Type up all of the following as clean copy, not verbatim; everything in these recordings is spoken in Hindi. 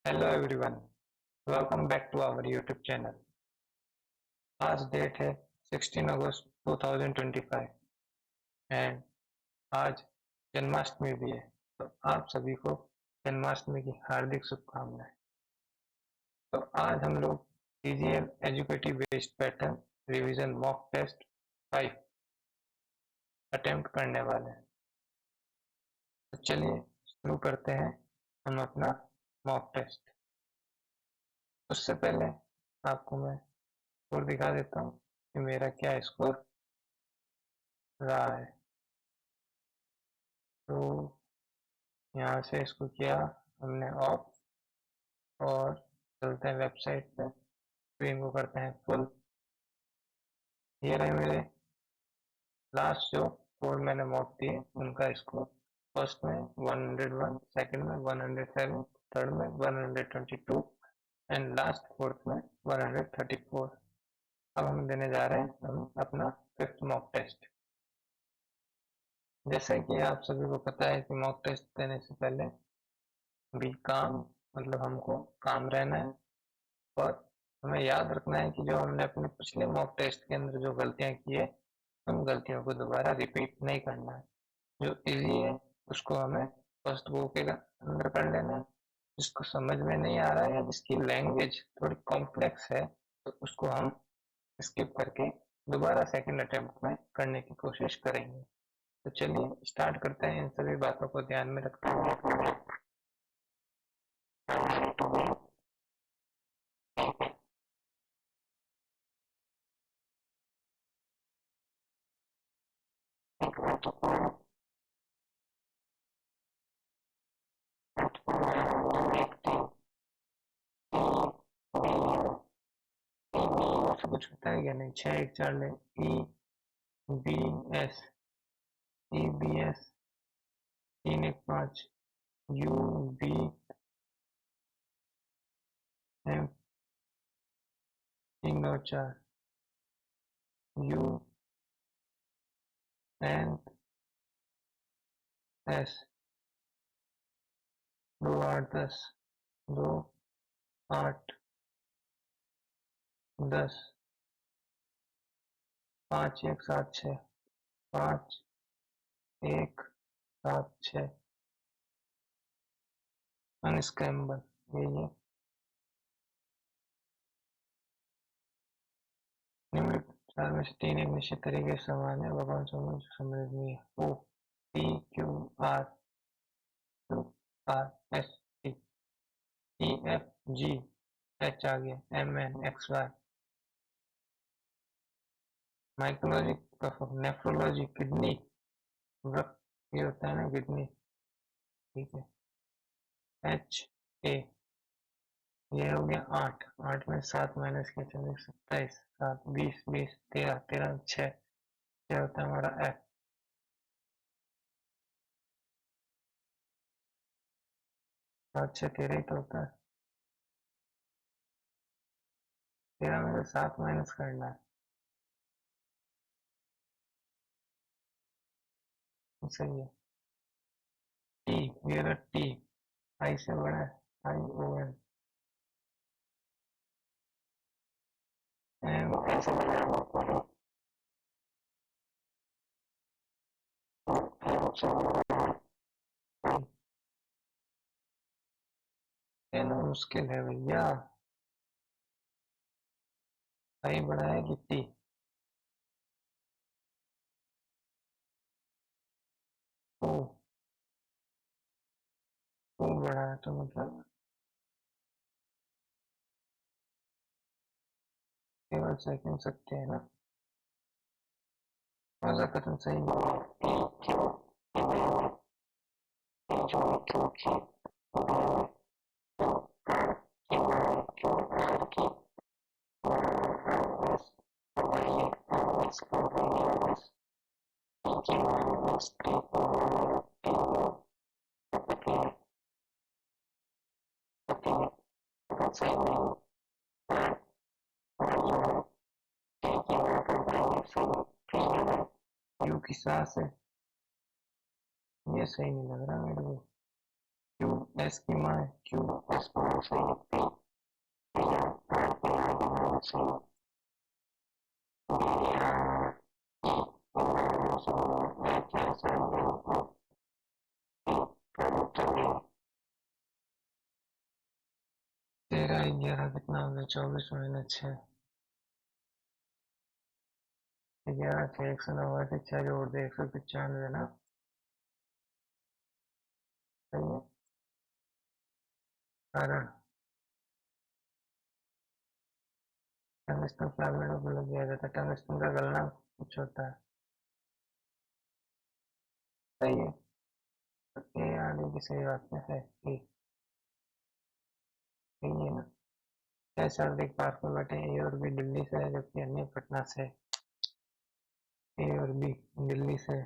Hello everyone, welcome back to our YouTube channel. आज डेट है 16 अगस्त 2025 एंड आज जन्माष्टमी भी है। तो आप सभी को जन्माष्टमी की हार्दिक शुभकामनाएं। तो आज हम लोग TGL educative based pattern revision mock test 5 attempt करने वाले हैं। तो चलिए शुरू करते हैं हम अपना मॉक टेस्ट। उससे पहले आपको मैं स्कोर दिखा देता हूँ कि मेरा क्या स्कोर रहा है। तो यहाँ से इसको किया हमने ऑफ और चलते हैं वेबसाइट पे, स्क्रीन को करते हैं फुल। ये रहे मेरे लास्ट जो 4 मैंने मॉक दिए उनका स्कोर। फर्स्ट में 101, सेकंड में 107, थर्ड में 122 एंड लास्ट फोर्थ में 134। अब हम देने जा रहे हैं हम अपना फिफ्थ मॉक टेस्ट। जैसे कि आप सभी को पता है कि मॉक टेस्ट देने से पहले भी काम मतलब हमको काम रहना है और हमें याद रखना है कि जो हमने अपने पिछले मॉक टेस्ट के अंदर जो गलतियां की है उन गलतियों को दोबारा रिपीट नहीं करना है। जो इजी है उसको हमें फर्स्ट गो के अंदर कर लेना है। जिसको समझ में नहीं आ रहा है या जिसकी लैंग्वेज थोड़ी कॉम्प्लेक्स है तो उसको हम स्किप करके दोबारा सेकंड अटेम्प्ट में करने की कोशिश करेंगे। तो चलिए स्टार्ट करते हैं इन सभी बातों को ध्यान में रखते हुए। कुछ पता है क्या? नहीं, 6 1 4 ले E B S E B S 3 1 5 U B M 3 2 4 U N S 2 8 10 2 8 10 5 1 7 6 5 1 7 6 unscramble. ये निम्न चार में से 3 एक निश्चित तरीके से समान है। भगवान समझ समझनीय है। O P Q R S T E F G H आ गया M N X Y. Mycology nephrology kidney वृक ये होता है ना किडनी। ठीक है, एच ए ये हो गया 8 8 में 7 माइनस किया 27 7 20 20 13 13 6 क्या होता है हमारा एफ। 7 6 13 ही तो होता है। 13 में से 7 माइनस करना है। सही है। टी ये रहा टी आई से बड़ा है आई ओ एन एम ऐसे कहना मुश्किल है भैया। आई बड़ा है कि टी? ओ ओ बड़ा है तो मतलब केवल सेकंड सकते हैं ना। मजा कथन सही यू की सांस है। ये सही नहीं लग रहा मेरे को। क्यू एस की माँ है, क्यू एस की माँ सही है, पी या आर की माँ सही है, बी आर ई तेरह ग्यारह कितना हो गया, 24 -6, 11 से 190 से 6 जोड़ दे 195 ना, सही है। कारण टंगस्टन फ्लैगमेंट को गलत दिया जाता है, टंगस्टन का गलना कुछ होता है, सही है। तो ए आने की सही बात है, ठीक सही है ना। छह शारीरिक पार्क में बैठे ए और बी दिल्ली से है, जबकि अन्य पटना से। ए और बी दिल्ली से,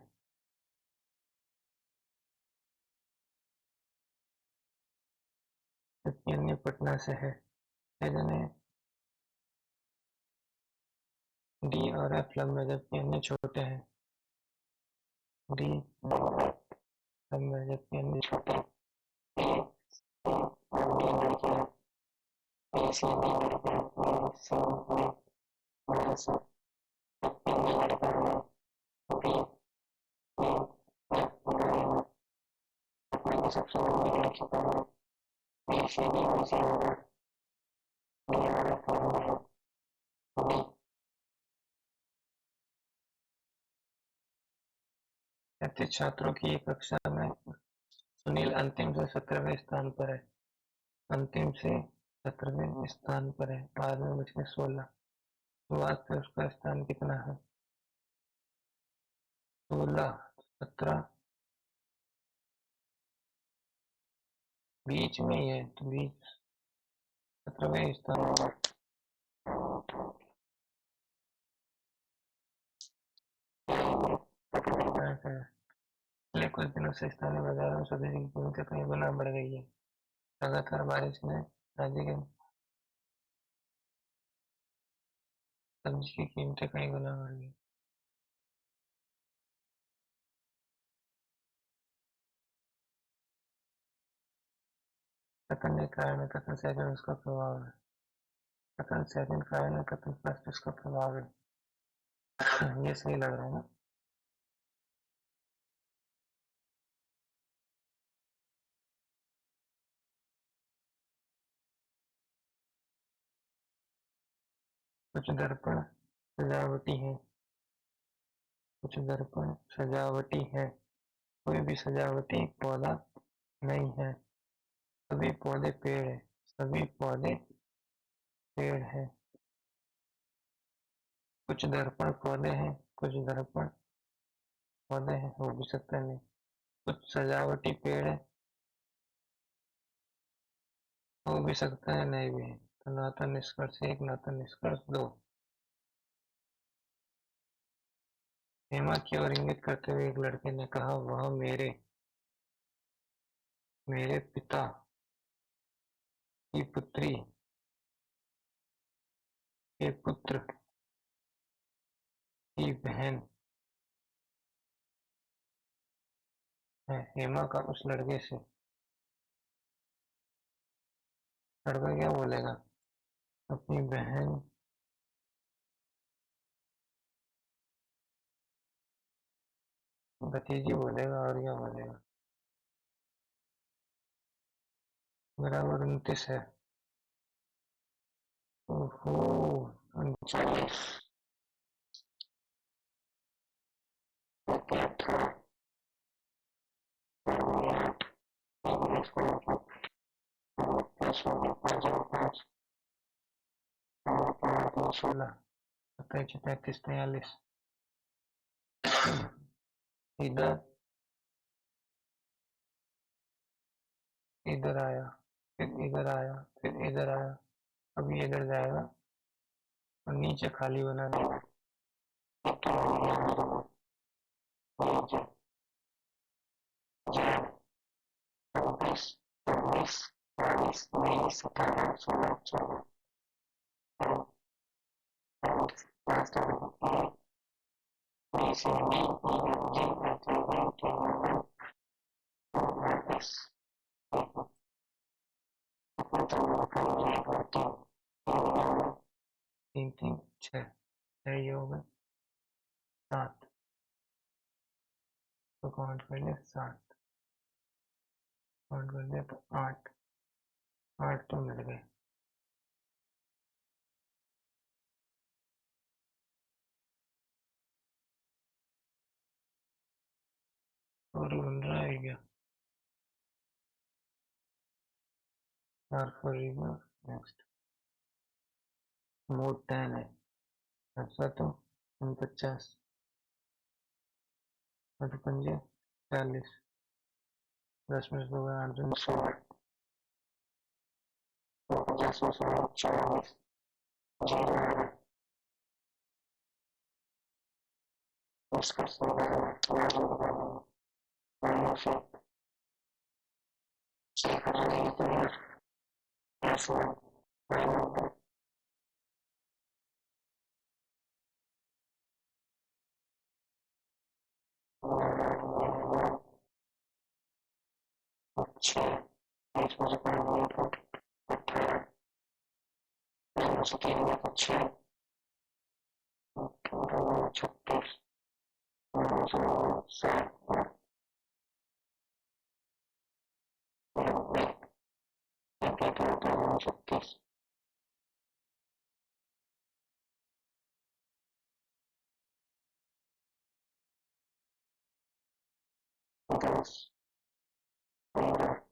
जबकि अन्य पटना से है। छह जने डी और एफ लंबे, जबकि अन्य छोटे हैं। डी लंबे, जबकि अन्य छोटे हैं। ए और डी लड़के हैं, ए से बी लड़के हैं, बी से बी बड़े से, जबकि अन्य लड़के हैं, बी ए एफ बड़े हैं, अपने सबसे लंबी लड़की पर है, बी से बी वैसे होगा, डी और एफ लंबे हैं, बी। कहते छात्रों की एक कक्षा में सुनील अंतिम से 17वें स्थान पर है, अंतिम से 17वें स्थान पर है, बाद में बच गए 16, शुरुआत से उसका स्थान कितना है, 16, 17 बीच में ही है, तो बीच 17वें स्थान पर। पिछले कुछ दिनों से स्थानीय बाजारों में सब्जी की कीमतें कई गुना बढ़ गई है, लगातार बारिश ने राज्य के सब्जी की कीमतें कई गुना बढ़ गई। कथन एक कारण है, कथन सेकंड उसका प्रभाव है, कथन सेकंड कारण है, कथन फर्स्ट उसका प्रभाव है। ये सही लग रहा है ना। कुछ दर्पण सजावटी है, कुछ दर्पण सजावटी है, कोई भी सजावटी पौधा नहीं है, सभी पौधे पेड़ है, सभी पौधे पेड़ है। कुछ दर्पण पौधे हैं, कुछ दर्पण पौधे हैं, हो भी सकता है नहीं। कुछ सजावटी पेड़ है, हो भी सकता है नहीं भी। तो ना तो निष्कर्ष एक, ना तो निष्कर्ष दो। हेमा की ओर इंगित करते हुए एक लड़के ने कहा, वह मेरे पिता की पुत्री के पुत्र की बहन है। हेमा का उस लड़के से, लड़का क्या बोलेगा, अपनी बहन भतीजी बोलेगा, और क्या बोलेगा। बराबर 29 है। ओहो 39। सोलह 27 33 43। इधर इधर आया, फिर इधर आया, फिर इधर आया, अभी इधर जाएगा और नीचे खाली बना देगा। तीन तीन छः, ये हो गए 7, तो काउंट कर लिया 7, काउंट कर लिया तो 8, 8 तो मिल गए। और बन रहा है क्या? नेक्स्ट मोड 10 है, अच्छा तो 49, और 5 40, 10 में से 8 दिन 16, 50 में से 40, 0 उसका 16 माइनस 6 ऐसे माइनस अच्छा एक मुझे पढ़ना 18 मुझे 3 अच्छा 36 7 36 10 15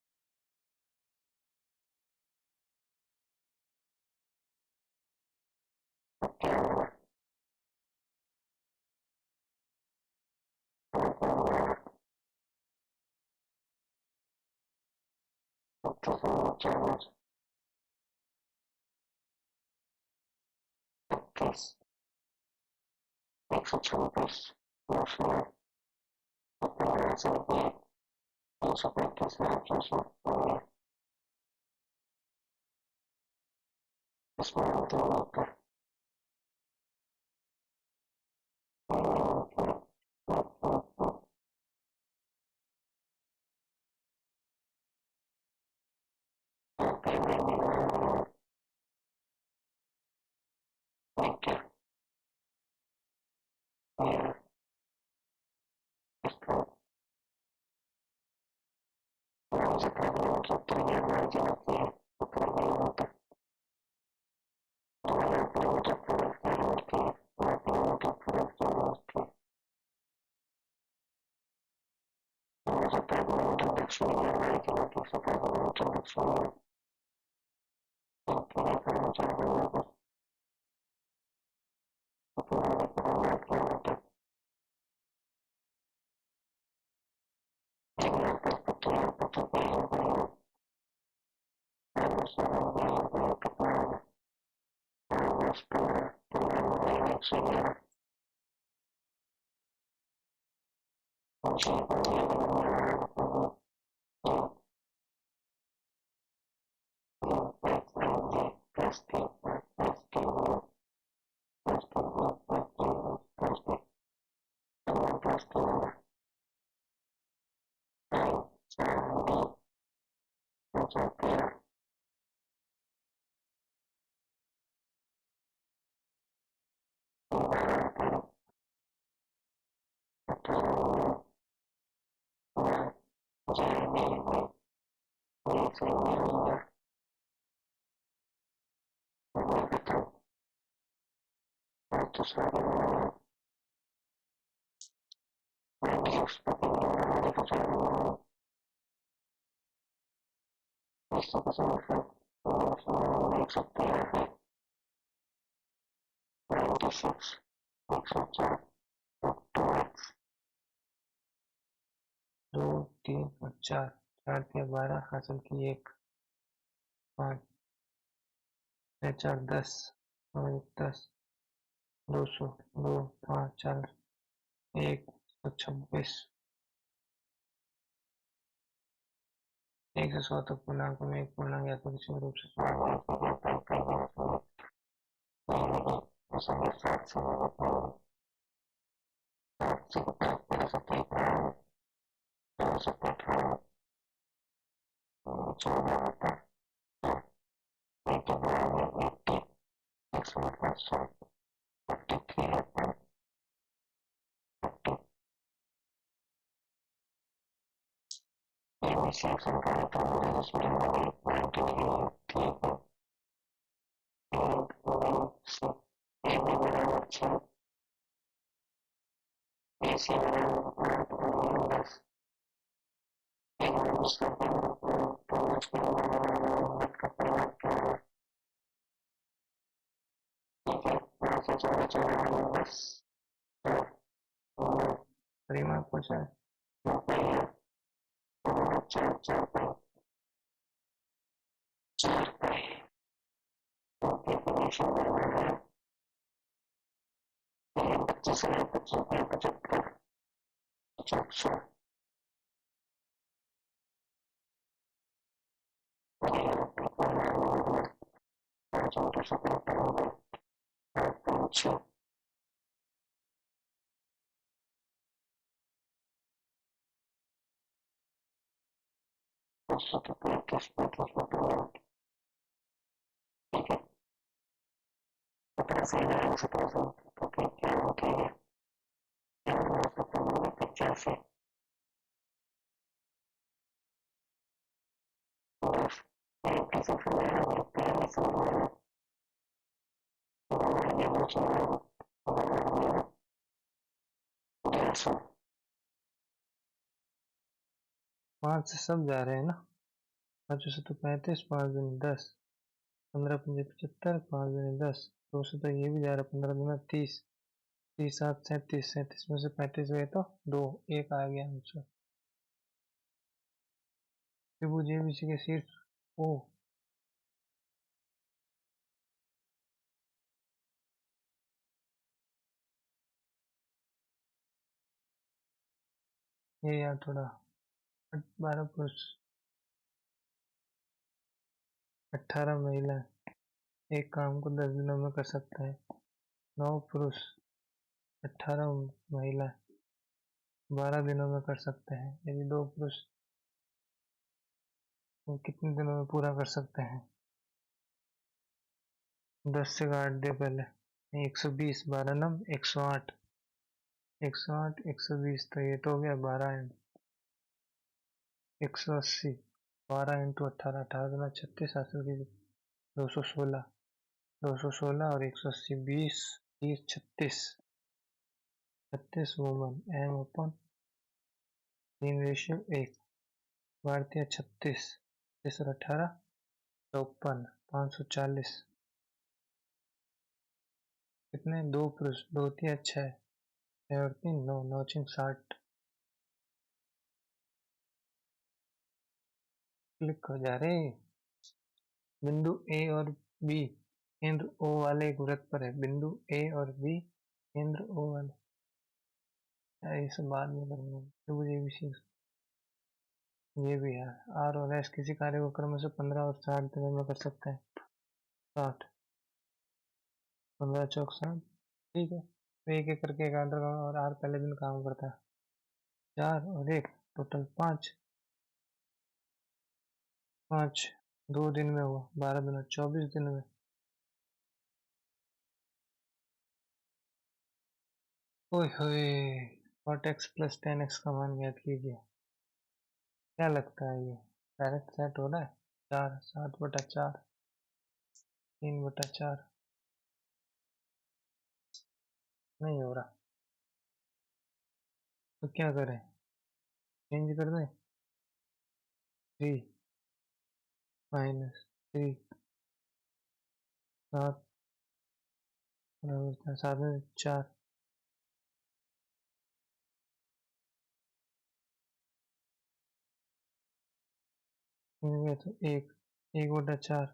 28 30 126 200 2 3 और 4, 4 के 12 हासिल की 1, 5 6 4 10 और 10, 200 2 5 4 126, 1 से 100 तक पूर्णांकों में एक पूर्णांक या तो किसी रूप से परिमा पूछा है। पाँच से सब जा रहे हैं ना। 5 से तो 35, 5 दूनी 10, 15 पंजे 75, 5 दूनी 10, 2 से तो ये भी जा रहा है, 15 दूना 30, 30 7 37, 37 में से 35 गए तो 2, 1 आ गया आंसर। त्रिभुज एबीसी के शीर्ष ओ ये यार थोड़ा 12 पुरुष 18 महिला एक काम को 10 दिनों में कर सकता है। 9 पुरुष 18 महिला 12 दिनों में कर सकते हैं। यदि 2 पुरुष वो कितने दिनों में पूरा कर सकते हैं? 10 से काट दे पहले। 120, 12 नम 108, 108 120 तो ये तो हो गया 12 180, 12 इंटू 18, 18 दूना 36, 216, 216 और 180, 20 30 36, 36 वुमन एम ओपन 3:1, भारतीय 36, 36 और 18 54, 540, कितने 2 पुरुष 2 3 6 और 3 9 9 60। क्लिक हो जा रहे। बिंदु ए और बी केंद्र ओ वाले एक वृत्त पर है। बिंदु ए और बी केंद्र ओ वाले, ये सब बाद में करेंगे। त्रिभुज एबीसी ये भी है। आर और एस किसी कार्य को क्रम से 15 और 60 दिनों में कर सकते हैं। 60 15 चौक 60, ठीक है। तो एक एक करके एक आर्डर और आर पहले दिन काम करता है। 4 और 1 टोटल 5, 5 2 दिन में हुआ, 12 दिन 24 दिन में। ओए होए, cot x plus tan x का मान ज्ञात कीजिए। क्या लगता है ये डायरेक्ट सेट हो रहा है? 4 7/4, 3/4 नहीं हो रहा, तो क्या करें? चेंज कर दें। 3 माइनस 3 7 7 में 4, तो 1/4।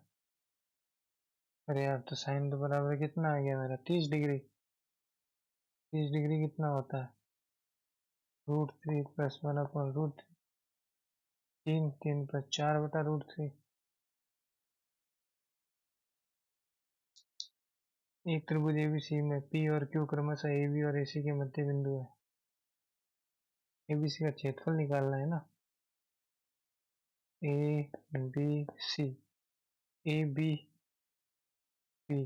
अरे यार, तो साइन तो बराबर कितना आ गया मेरा? 30 डिग्री। 30 डिग्री कितना होता है? √3 प्लस 1/√3, 3 3 प्लस 4/√3। एक त्रिभुज एबीसी में पी और क्यू क्रमशः एबी और एसी के मध्य बिंदु है। एबीसी का क्षेत्रफल निकालना है ना। A B C, A B P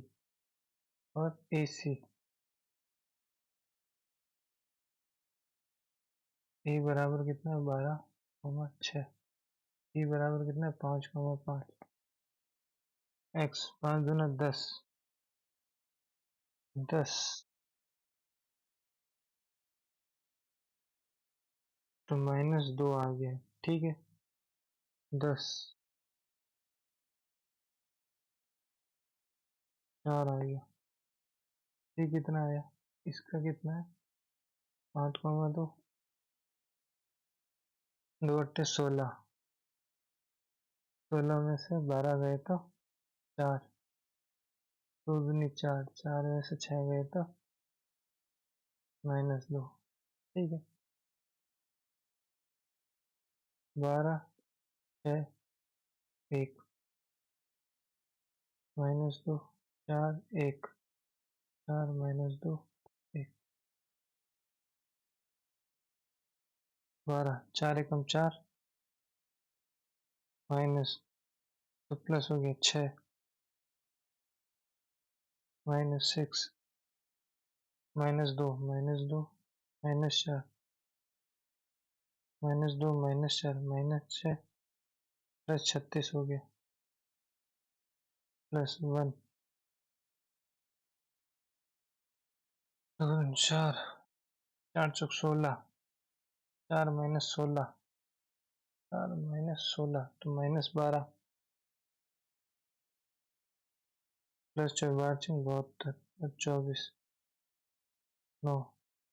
और ए सी। ए बराबर कितना है 12,6। बी बराबर कितना है 5,5। एक्स 5 दूना 10, 10 तो -2 आ गया। ठीक है, 10 4 आ गया। ये कितना आया, इसका कितना है 8,2, 2 अट्ठे 16, 16 में से 12 गए तो 4, 2 दूनी 4, 4 में से 6 गए तो -2। ठीक है, 12 6 1 -2 4 1 4 -2 1 12, 4 एकम 4 माइनस तो प्लस हो गया 6 -6 -2 -2 -4 -2 -4 -6 प्लस 36 हो गया +1 4 4 चौक 16, 4 -16, 4 -16 तो -12 प्लस 4 72 24 9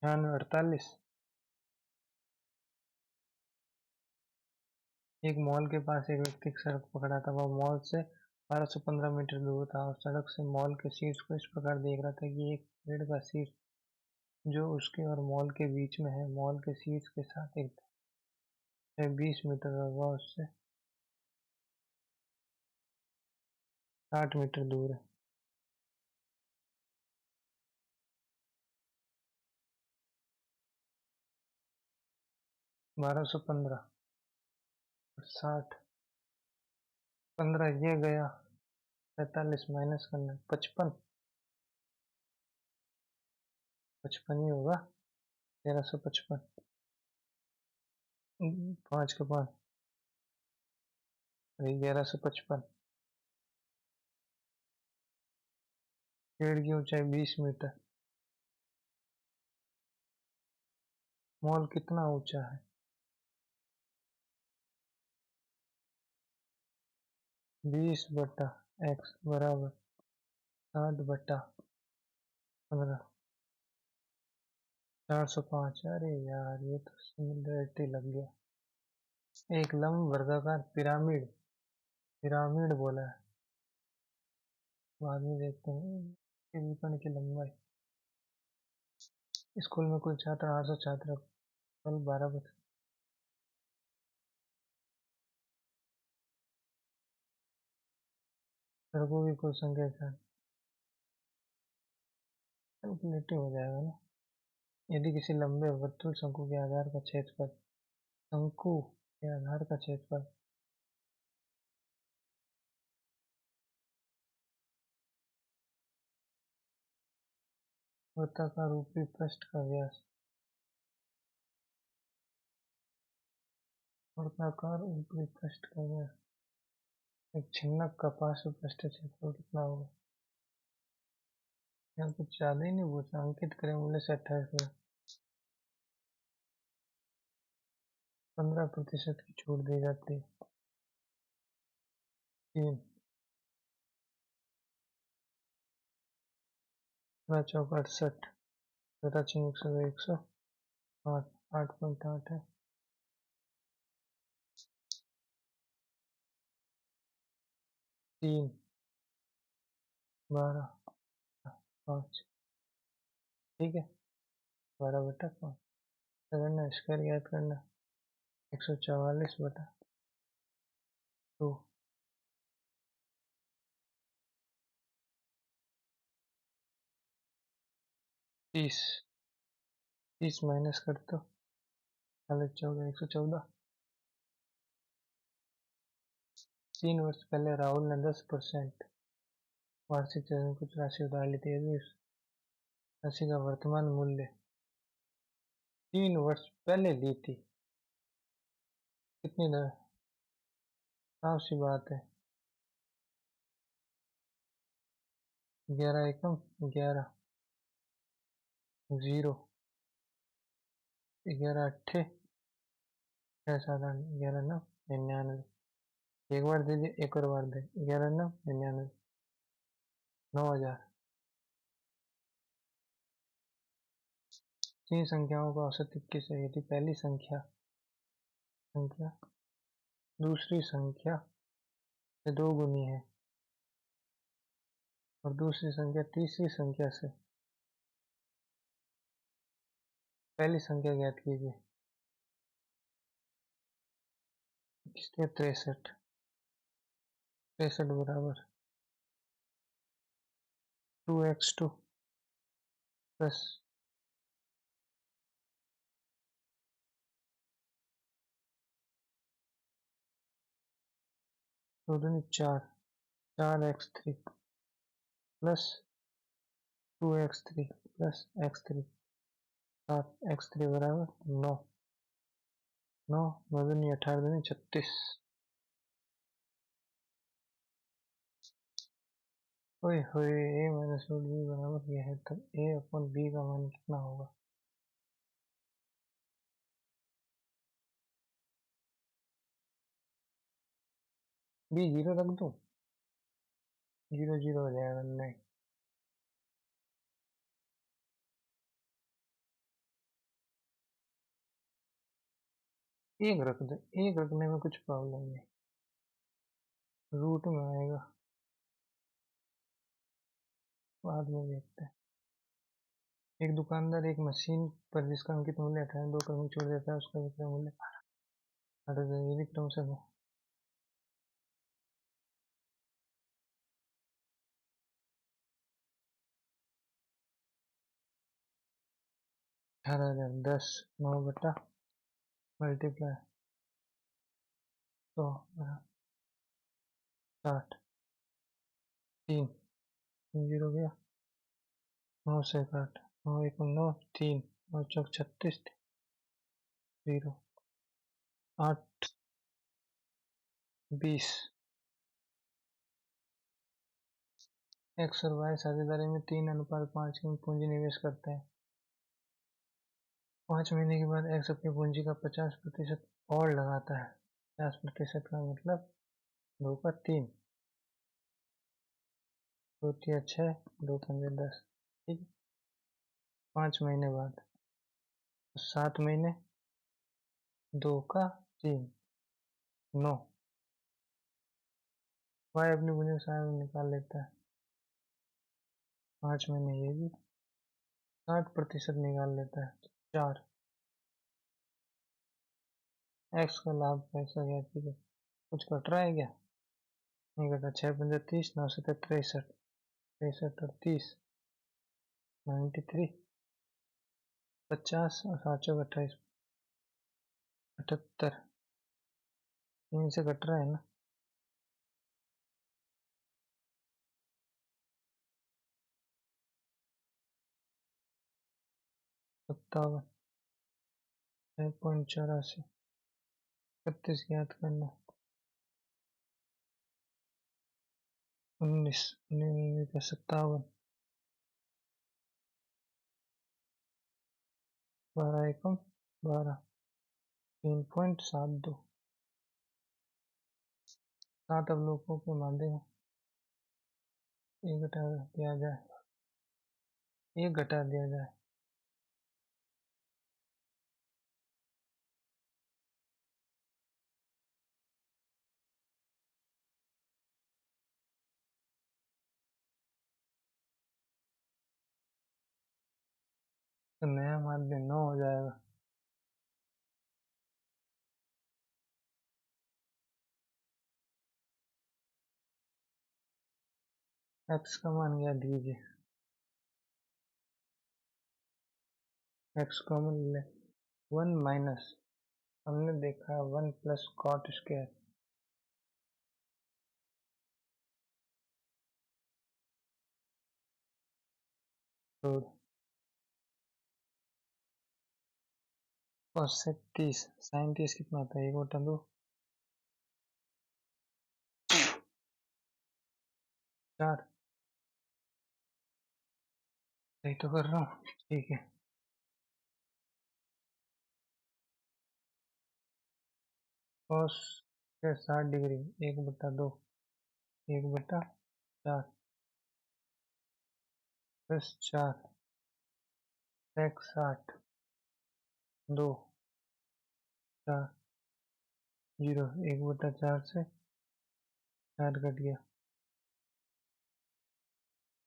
48। एक मॉल के पास एक व्यक्ति सड़क पकड़ा था। वह मॉल से 1215 मीटर दूर था और सड़क से मॉल के शीर्ष को इस प्रकार देख रहा था कि एक पेड़ का शीर्ष जो उसके और मॉल के बीच में है, मॉल के शीर्ष के साथ एक 20 मीटर और वह उससे 60 मीटर दूर है। 1215 और 60, 15 ये गया, 45 माइनस करना 55, 55 ही होगा, 1355, 5 का 5 1155। पेड़ की ऊंचाई 20 मीटर। मॉल कितना ऊंचा है, 20/x बराबर 60/15, 405। अरे यार ये तो सिमिलरिटी लग गया। एक लंब वर्गाकार पिरामिड, पिरामिड बोला है, बाद में देखते हैं कि विकर्ण की लंबाई। स्कूल में कुल छात्र 800 छात्र, कल 12 बजे। लड़कों की कुल संख्या क्या, कैलकुलेटिव हो जाएगा ना। यदि किसी लंबे वर्तुल शंकु के आधार का क्षेत्रफल, शंकु के आधार का क्षेत्रफल वृत्ताकार ऊपरी पृष्ठ का व्यास, वृत्ताकार ऊपरी पृष्ठ का व्यास, एक छिन्नक का पार्श्व पृष्ठ क्षेत्रफल कितना होगा। यहाँ कुछ ज्यादा ही नहीं पूछा, अंकित करें मूल्य से 28 में 15% की छूट दी जाती है। 3 चौक 68, 108, 8.8 है। 3 12 5, ठीक है, 12/5 करना, स्क्वायर याद करना, 144/2, 30, 30 माइनस कर दो, 14, 114। 3 वर्ष पहले राहुल ने 10% वार्षिक चरण कुछ राशि उधार ली थी, यदि उस राशि का वर्तमान मूल्य 3 वर्ष पहले ली थी, कितनी दर? साफ सी बात है, 11 एकम 11 जीरो 11 अट्ठे 6 7 8 11 9 99। एक बार दीजिए, एक और बार दे। 11 9 99 9000। 3 संख्याओं का औसत 21 है यदि पहली संख्या दूसरी संख्या से 2 गुनी है और दूसरी संख्या तीसरी संख्या से पहली संख्या ज्ञात कीजिए। 63 बराबर 2x2 प्लस 2 दूनी 4 4x3 plus 2x3 plus x3 7x3 बराबर 9 9 9 दूनी 18 दूनी 36। ओए होए, a माइनस रूट बी बराबर यह है, तब a अपॉन b का मान कितना होगा? b 0 रख दूं? 0 0 हो जाएगा। नहीं, एक रख दे, एक रखने में कुछ प्रॉब्लम नहीं, रूट में आएगा, बाद में देखते हैं। एक दुकानदार एक मशीन पर जिसका अंकित मूल्य 18 2 कर्मी छोड़ देता है, उसका विक्रय मूल्य 8,000 यदि क्रम से 18,000 10 9 बटा मल्टीप्लाई 100 60 3 0 गया 9 से 8 9 1 9 3 9 चौक 36 0 8 20। एक्स और वाई साझेदारी में 3:5 की पूंजी निवेश करते हैं। 5 महीने के बाद एक्स अपनी पूंजी का 50% और लगाता है। 50% का मतलब 2 का 3, 2 तिया 6, 2 पंजे 10। ठीक है, 5 महीने बाद 7 महीने 2 का 3 9। वाई अपनी पूंजी का 60 निकाल लेता है, 5 महीने ये भी 60% निकाल लेता है, 4। एक्स का लाभ पैसा क्या कीजिए, कुछ कट रहा है क्या? नहीं कटा। 6 पंजे 30 9 से 63 63 और 30 93 50 और 7 चौक 28 78। 3 से कट रहा है ना, 57 6.84 31 याद करना 19 19 का 57 12 एकम 12 3.72। 7 अवलोकों के माध्य एक घटा दिया जाए, एक घटा दिया जाए तो नया माध्य 9 हो जाएगा। एक्स का मान क्या दीजिए, एक्स कॉमन ले 1 माइनस, हमने देखा 1 प्लस कॉट स्क्वायर करोड़। कोसेक 30, साइन 30 कितना होता है? 1/2। 4। सही तो कर रहा हूँ, ठीक है। कोस 60 डिग्री 1/2, 1/4 प्लस 4 सेक 60 2 4 0। 1/4 से 4 कट गया।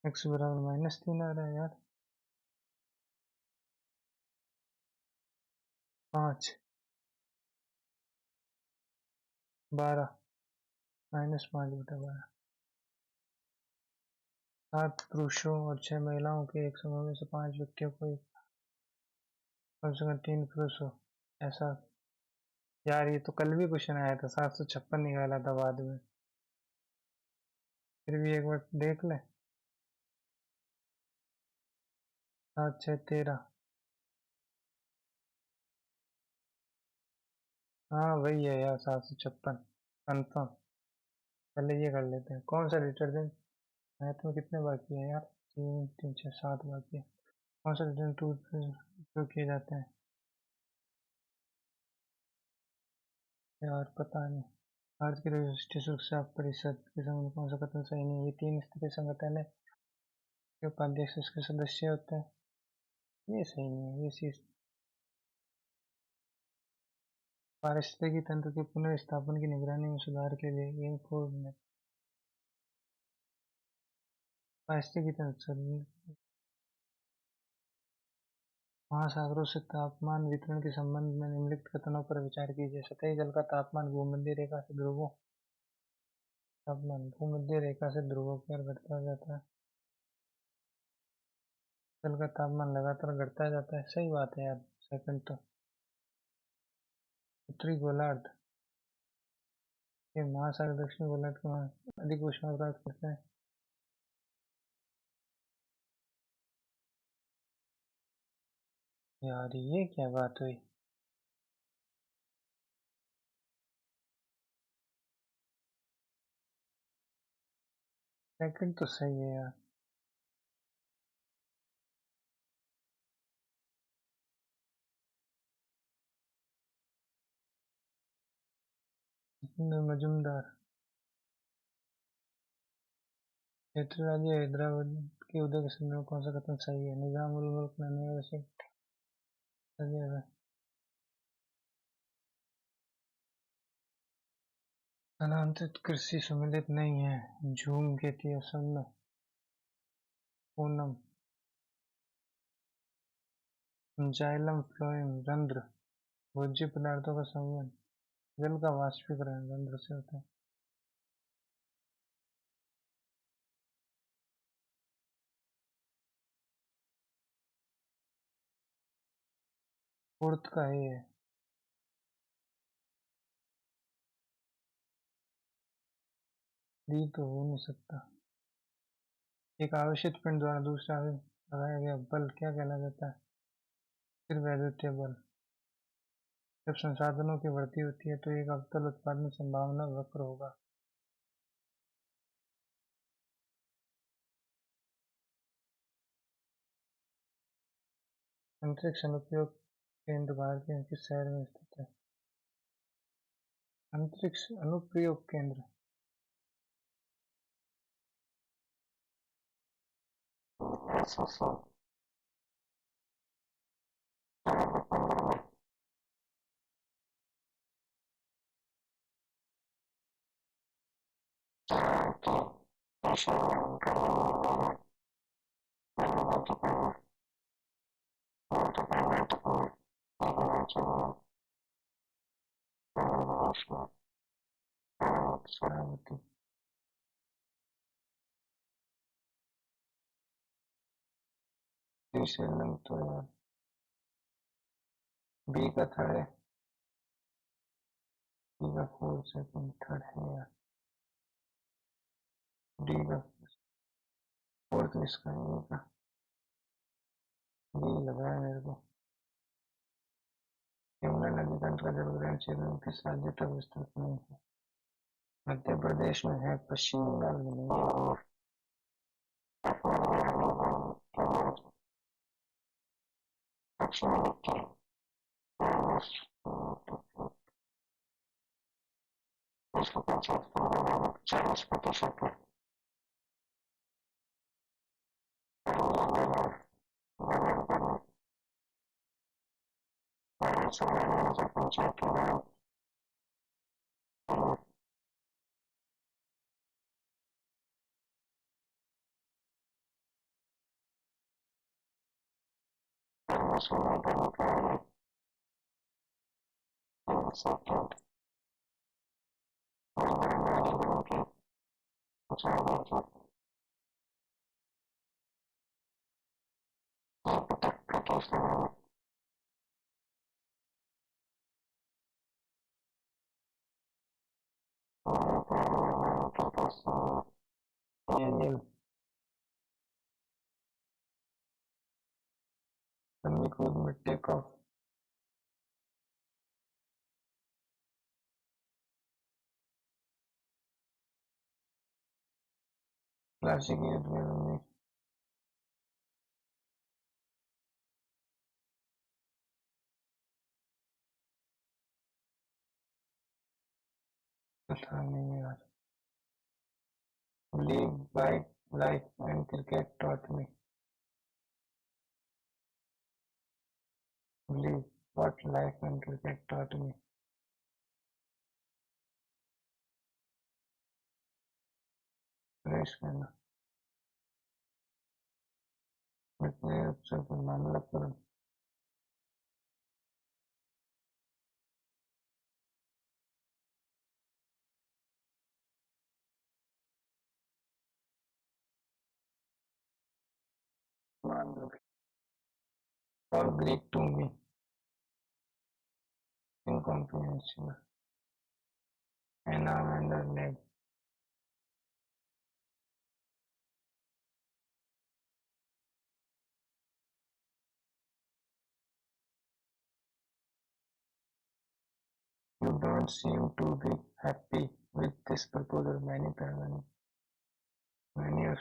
x बराबर -3 आ रहा है यार। 5 12 -5/12। 7 पुरुषों और 6 महिलाओं के एक समूह में से 5 व्यक्तियों को कम से कम 3 पुरुष हो, ऐसा। यार ये तो कल भी क्वेश्चन आया था, 756 निकाला था बाद में। फिर भी एक बार देख ले। 7 6 13। हाँ वही है यार, 756 कंफर्म। पहले ये कर लेते हैं। कौन सा डिटर्जेंट मैथ में कितने बाकी है यार? 3 3 6 7 बाकी है। कौन सा डिटर्जेंट उपयोग किए जाते हैं यार? पता नहीं। भारत की राष्ट्रीय सुरक्षा परिषद के संबंध में कौन सा कथन सही नहीं है? ये 3 स्तरीय संगठन है के उपाध्यक्ष इसके सदस्य होते हैं। ये सही नहीं है, ये चीज। पारिस्थितिकी तंत्र के पुनर्स्थापन की निगरानी में सुधार के लिए एम 4 में पारिस्थितिकी तंत्र महासागरों से तापमान वितरण के संबंध में निम्नलिखित कथनों पर विचार कीजिए। सतही जल का तापमान भूमध्य रेखा से ध्रुवों तापमान भूमध्य रेखा से ध्रुवों की ओर घटता जाता है। जल का तापमान लगातार घटता जाता है, सही बात है यार। सेकंड तो उत्तरी गोलार्ध के महासागर दक्षिणी गोलार्ध के अधिक ऊष्मा प्राप्त करते हैं। यार ये क्या बात हुई? सेकंड तो सही है यार। मजुमदार क्षेत्र राज्य हैदराबाद के उदय के संदर्भ में कौन सा कथन सही है? निजाम उल मुल्क ने नए वैसे स्थानांतरित कृषि सम्मिलित नहीं है। झूम खेती असम में। पूनम जाइलम फ्लोएम रंध्र भोज्य पदार्थों का संवहन। जल का वाष्पीकरण रंध्र से होता है। फोर्थ का ये है। डी तो हो नहीं सकता। एक आवेशित पिंड द्वारा दूसरे आवेश लगाया गया बल क्या कहला जाता है? फिर वैद्युतीय बल। जब संसाधनों की वृद्धि होती है तो एक अवतल उत्पादन संभावना वक्र होगा। अंतरिक्ष अनुप्रयोग केंद्र भारत के किस शहर में स्थित है? अंतरिक्ष अनुप्रयोग केंद्र शरावती। श्रीशैलम तो यार बी का थर्ड है। बी का फोर्थ सेकंड थर्ड है यार। डी का फोर्थ इसका है, ए का यही लग रहा है मेरे को। यमुना नदी का जलग्रहण क्षेत्र में किस राज्य तक विस्तृत नहीं है? मध्य प्रदेश में है, पश्चिम बंगाल में नहीं है। Daniel, Samikul में टेक ऑफ क्लासिक युद्ध में पता नहीं यार। Believe by life and cricket taught me. Believe what life and cricket taught me. Suresh Khanna. इतने अवसर पर मामला पर मान लो और Greek to me incomprehensible. Anna Vanderleg. You don't seem to be happy with this proposal. Many of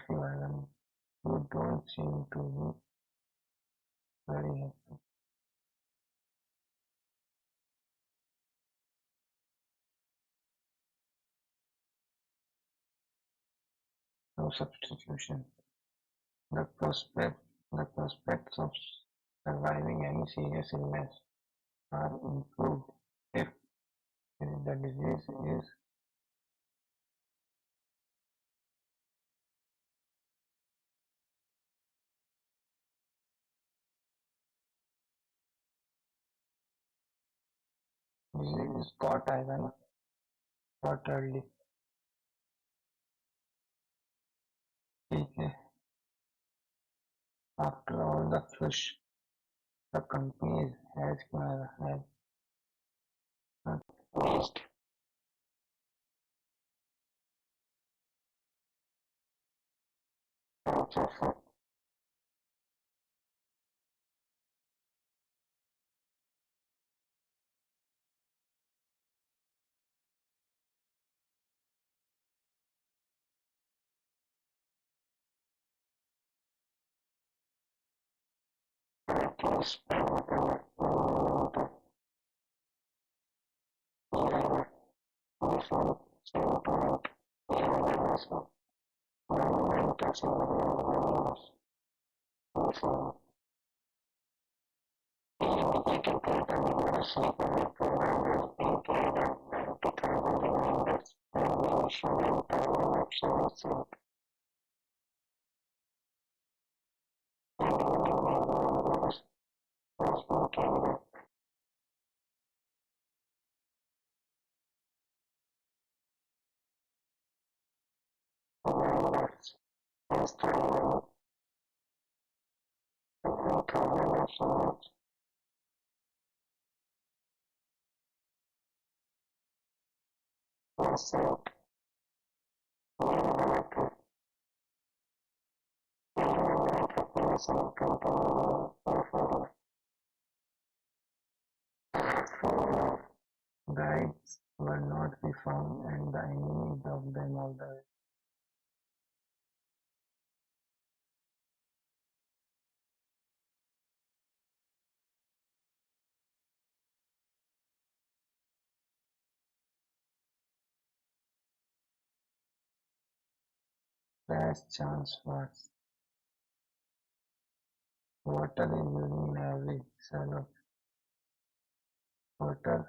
you are. You don't seem to be very happy. No substitution. The prospect, the prospects of surviving any serious illness are improved if the disease is caught आएगा ना, caught early. ठीक है. After all the fish the company has raised, Guides were not be found and the enemy dogged them all the way. Last chance was water is used in every cell. Water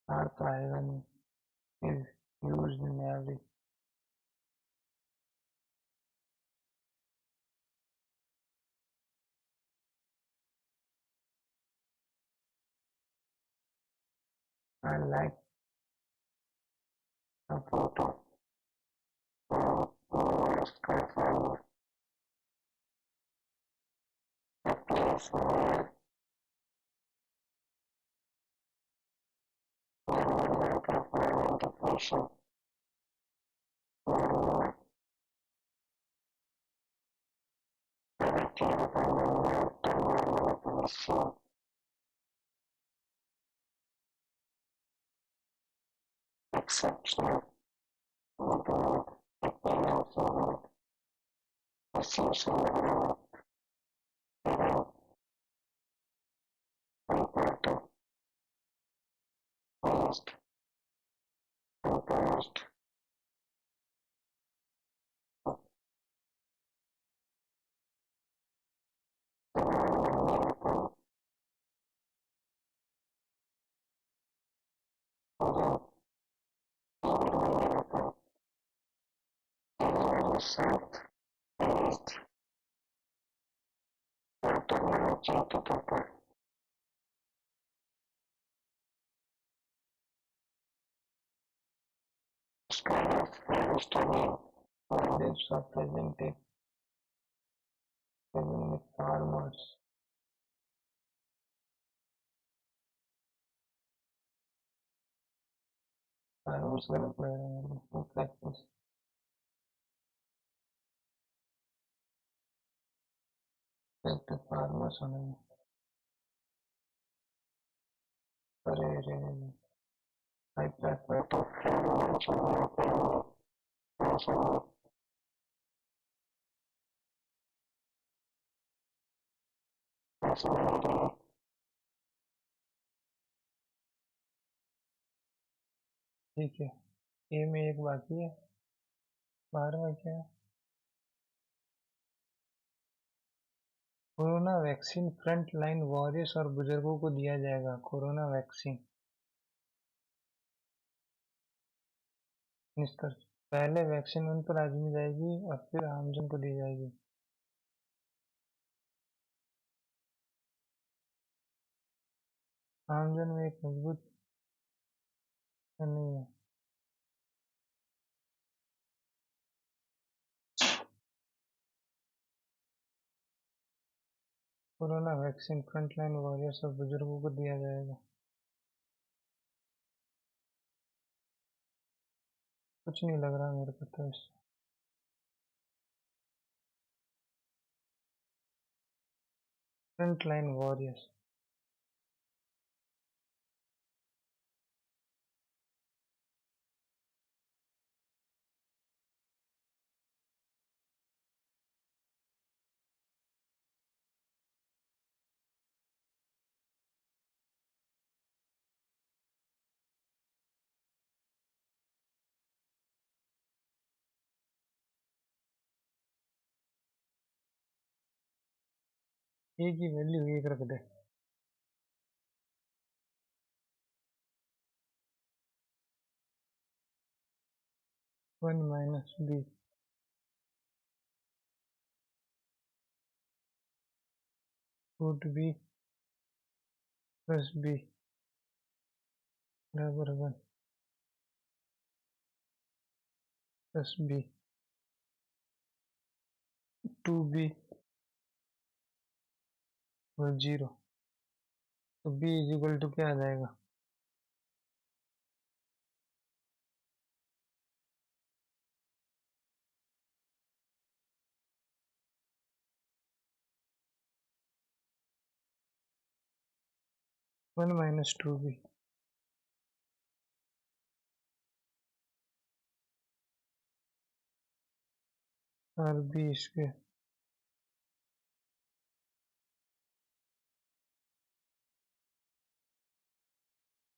earth iron is used in every I like a photo of sky farmer. A place where like a farming depression where everything from the north to the sea exceptional with the appearance of essential even compared to waste composed miracle within miracle is south east technology together. Sky of understanding the lives of present farmers. Farmers will look like this. Like the farmers on a I prefer to ठीक है ए में एक बाकी है 12वां क्या है corona vaccine front line warriors और बुजुर्गों को दिया जाएगा कोरोना वैक्सीन निष्कर्ष पहले वैक्सीन उन पर आजमी जाएगी और फिर आमजन को दी जाएगी आमजन में एक मजबूत नहीं है corona vaccine front line warriors और बुजुर्गों को दिया जाएगा कुछ नहीं लग रहा मेरे को तो इससे फ्रंट लाइन वॉरियर्स ए की वैल्यू एक रख दे 1 minus B root B plus B बराबर 1 प्लस बी 2b और 0 तो b इज इक्वल टू क्या आ जाएगा 1 minus 2b और b स्क्वायर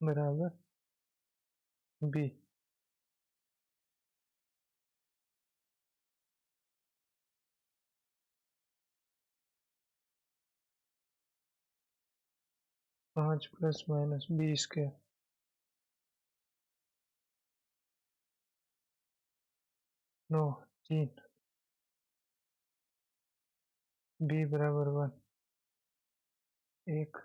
बराबर b। 5 plus minus b square 9 3 b बराबर 1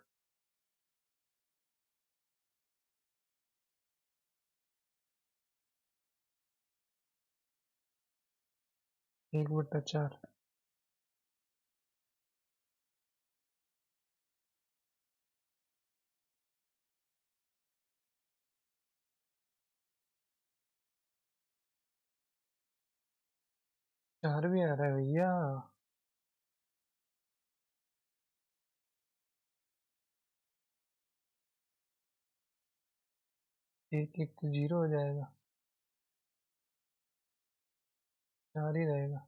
1 1/4 4 भी आ रहा है भैया। 1 1 तो 0 हो जाएगा, 4 ही रहेगा।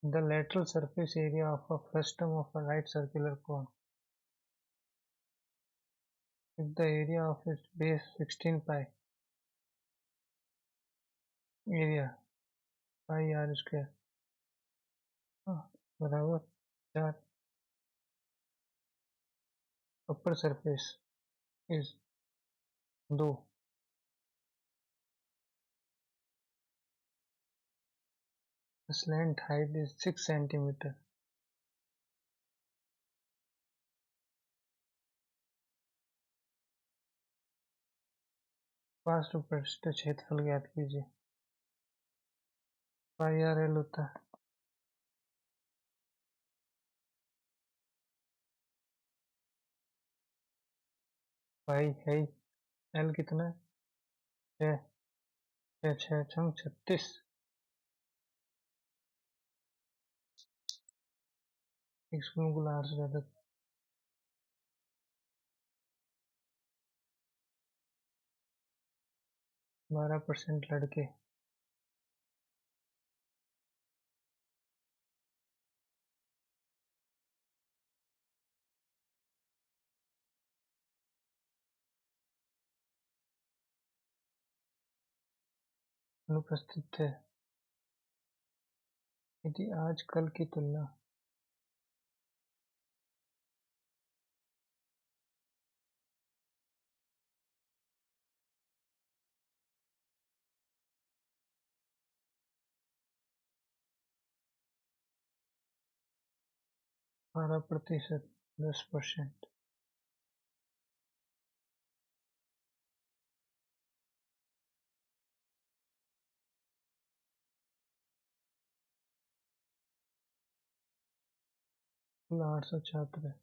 The lateral surface area of a frustum of a right circular cone, if the area of its base 16 pi, area pi r square बराबर 4, upper surface is 2, the slant height is 6 centimeter, पार्श्व पृष्ठ क्षेत्रफल ज्ञात कीजिए। पाई आर एल होता है, पाई है, एल कितना है, 6 6 6 36, इसको मुकुल 8 से ज़्यादा 12% लड़के अनुपस्थित थे। यदि आज कल की तुलना बारह प्रतिशत 10%, कुल 800 छात्र है।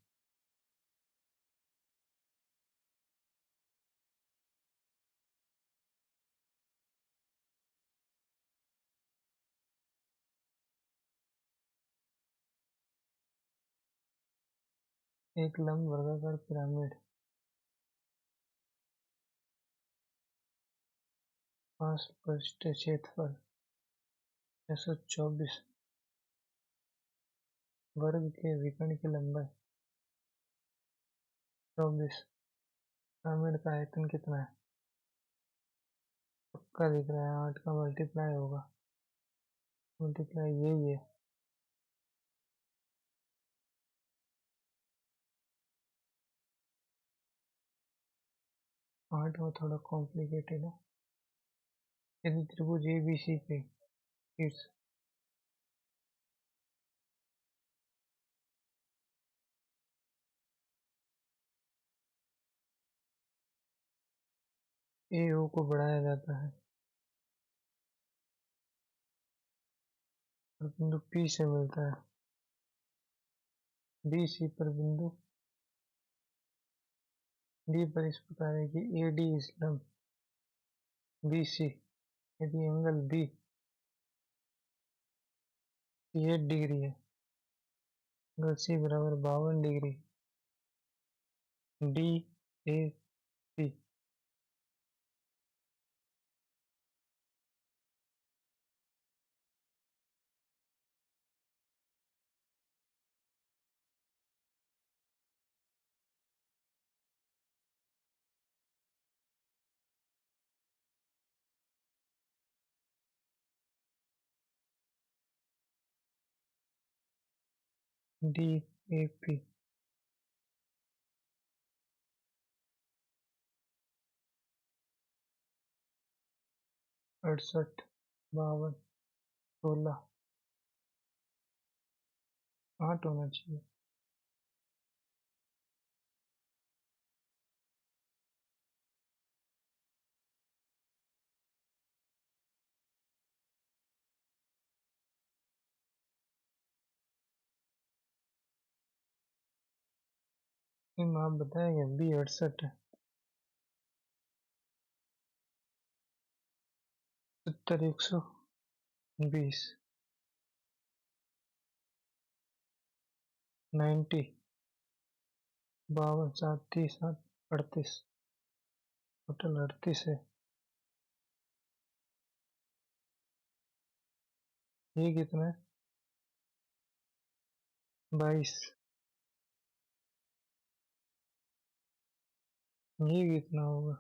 एक लंब वर्गाकार पिरामिड 5 पृष्ठ क्षेत्रफल 624 वर्ग के विकर्ण की लंबाई 24, पिरामिड का आयतन कितना है? पक्का दिख रहा है, 8 का मल्टीप्लाई होगा, मल्टीप्लाई यही है। 8 में थोड़ा कॉम्प्लिकेटेड है। यदि त्रिभुज ABC के शीर्ष AO को बढ़ाया जाता है और बिंदु P से मिलता है, BC पर बिंदु D पर इस प्रकार है कि AD इस लंब BC, यदि एंगल B 68 डिग्री है। एंगल सी बराबर 52 degree. D A C. D A P. 68, 52, 16, 8 होना चाहिए। आप बताएंगे बी 68 है। 70, 120, 90, 52, 7, 30, 38, टोटल 38 है। ये कितना है? 22। ये कितना होगा?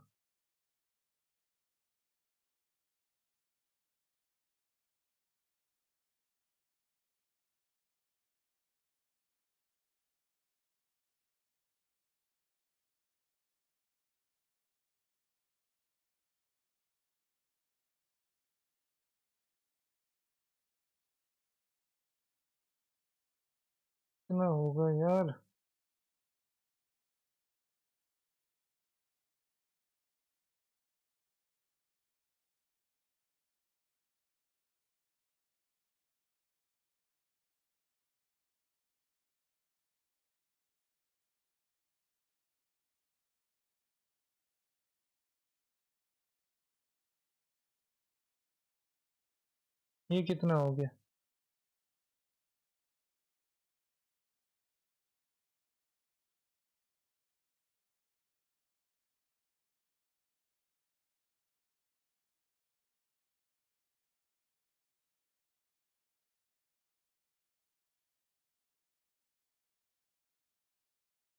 कितना होगा यार? ये कितना हो गया?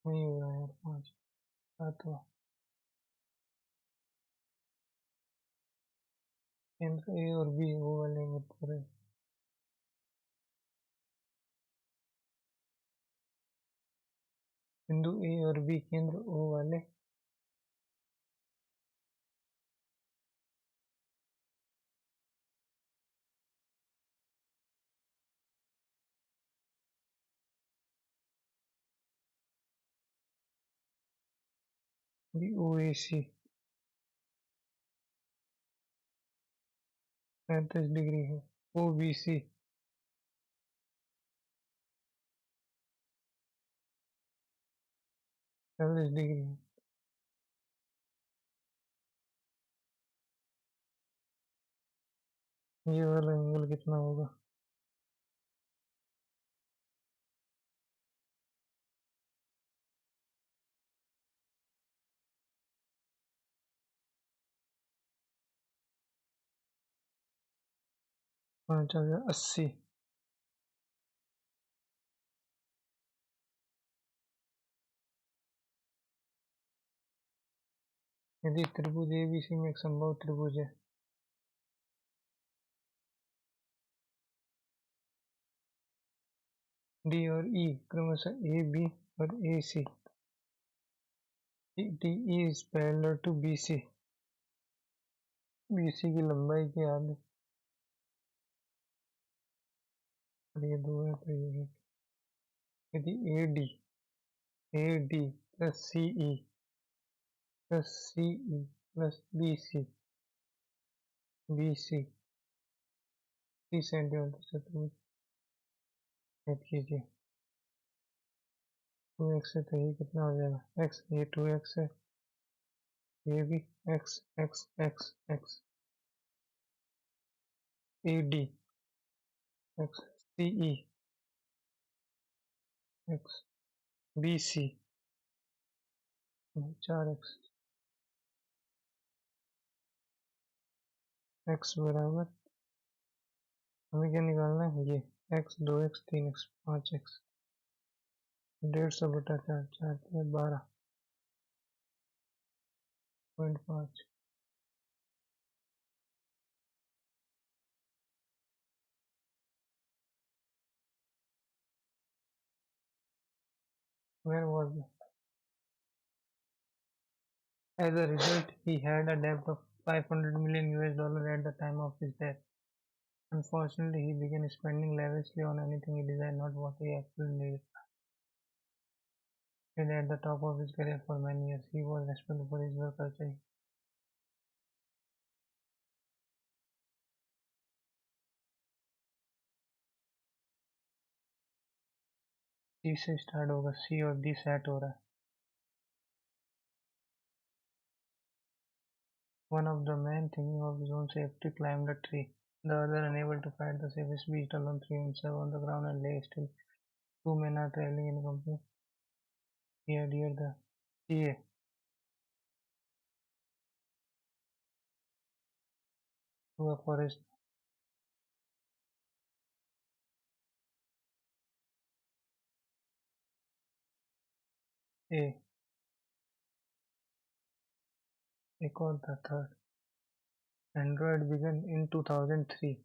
नहीं हो रहा यार। 5, 7 हुआ। केंद्र ए और बी वो वाले मत करें। बिंदु ए और बी केंद्र ओ वाले। बी ओ ए सी 35 डिग्री है। ओ बी सी 40 डिग्री है। ये वाला एंगल कितना होगा? पाँच आ गया 80। यदि त्रिभुज एबीसी में एक समबाहु त्रिभुज है डी और ई क्रमशः ए बी और A C, D E is parallel to B C, B C की लंबाई की आधी। और ये 2 है तो ये 1। यदि A D plus C E plus C E plus B C, B C 30 centimetre चतुर्भुज ज्ञात कीजिए। 2x है तो ये कितना हो जाएगा? x, ये 2x है, ये भी x x x x, A D x CE x BC 4x x बराबर हमें क्या निकालना है ये x 2x 3x 5x 150/4 4 12.5 where was it? As a result, he had a debt of 500 million US dollar at the time of his death. Unfortunately, he began spending lavishly on anything he desired, not what he actually needed. At the top of his career for many years, he was respected for his work culture. C से स्टार्ट होगा C और D सेट हो रहा है. One of the men, thinking of his own safety, climbed a tree. The other, unable to fight the safest beast alone, threw himself on the ground and lay still. Two men are traveling in company. Here, the CA. To a forest. A. एक और था third. Android began in 2003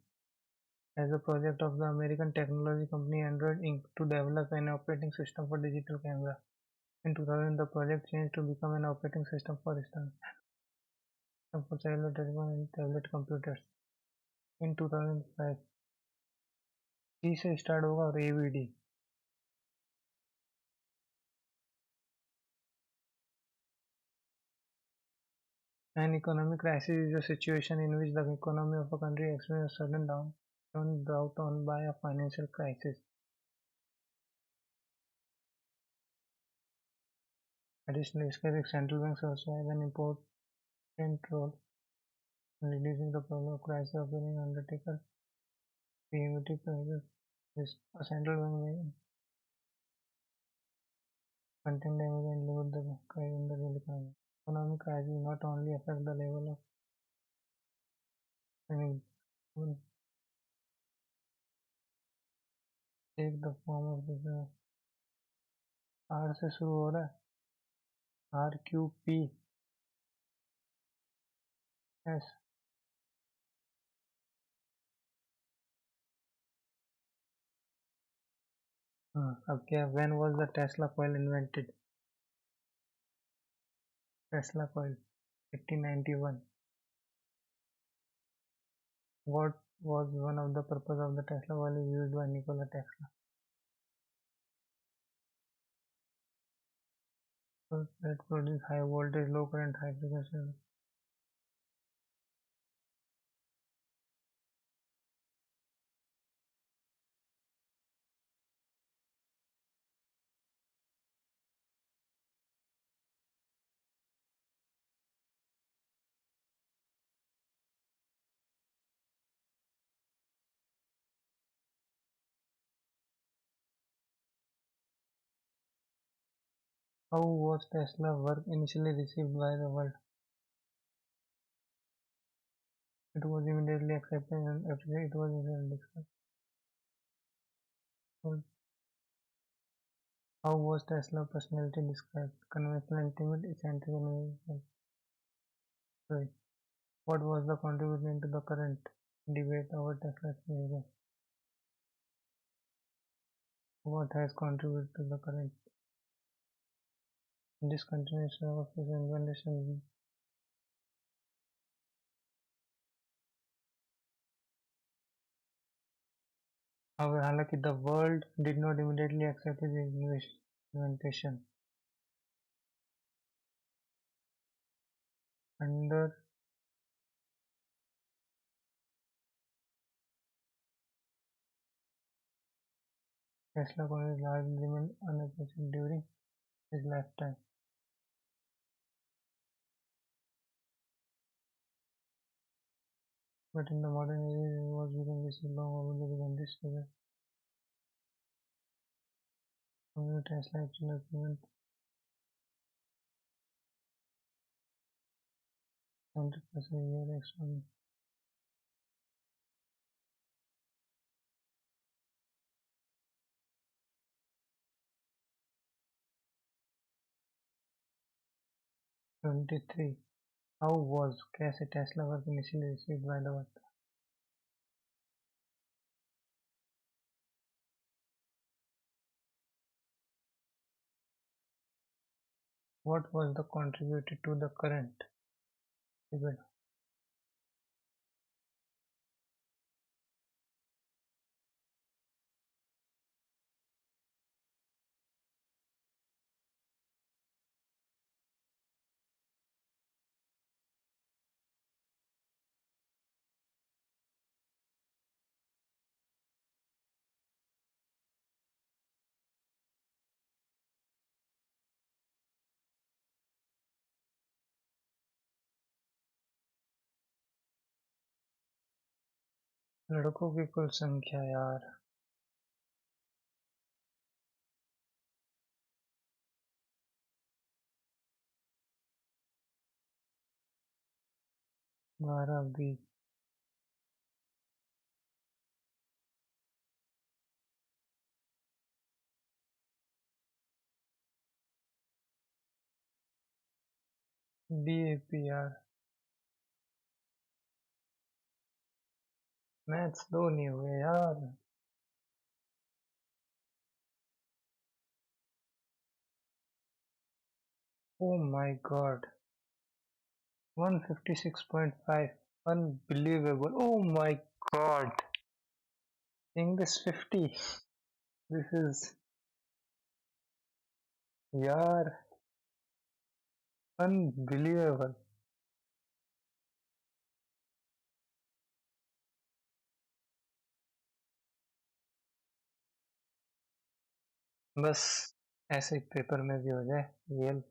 as a project of the American technology company Android Inc. to develop an operating system for digital camera. In 2000, the project changed to become an operating system for cellular telephone and tablet computers. In 2005, C से स्टार्ट होगा और AVD. An economic crisis is a situation in which the economy of a country experiences a sudden downturn brought on by a financial crisis. Additionally, central banks also have an important role in reducing the problem of crisis occurring undertaker preemptive measures. A central bank may contain damage and limit the crisis in the real economy. Economic crisis not only affect the level of spending, but take the form of business. R से शुरू हो रहा है RQPS. अब क्या when was the Tesla coil invented? Tesla coil 1891. What was one of the purpose of the Tesla coil used by Nikola Tesla? So that produce high voltage, low current, high frequency. How was Tesla work initially received by the world? It was immediately accepted and after it was discussed. How was Tesla's personality described? Conventional, intimate, eccentric, and sorry. What was the contribution to the current debate over Tesla's behavior? What has contributed to the current discontinuation of his invention? However, हालांकि the world did not immediately accept his invention. Under Tesla coins largely remained unappreciated during his lifetime. But in the modern age, it was become received long overdue when this figure Tesla actually implement 100% year extra. 23. How was कैसे Tesla was initially received by the world? What was the contributed to the current event? लड़कों की कुल संख्या यार 12 20 DAP यार मैथ्स दो नहीं हुए यार oh my God 156.5 unbelievable oh my god seeing this 50 this is यार unbelievable बस ऐसे पेपर में भी हो जाए रियल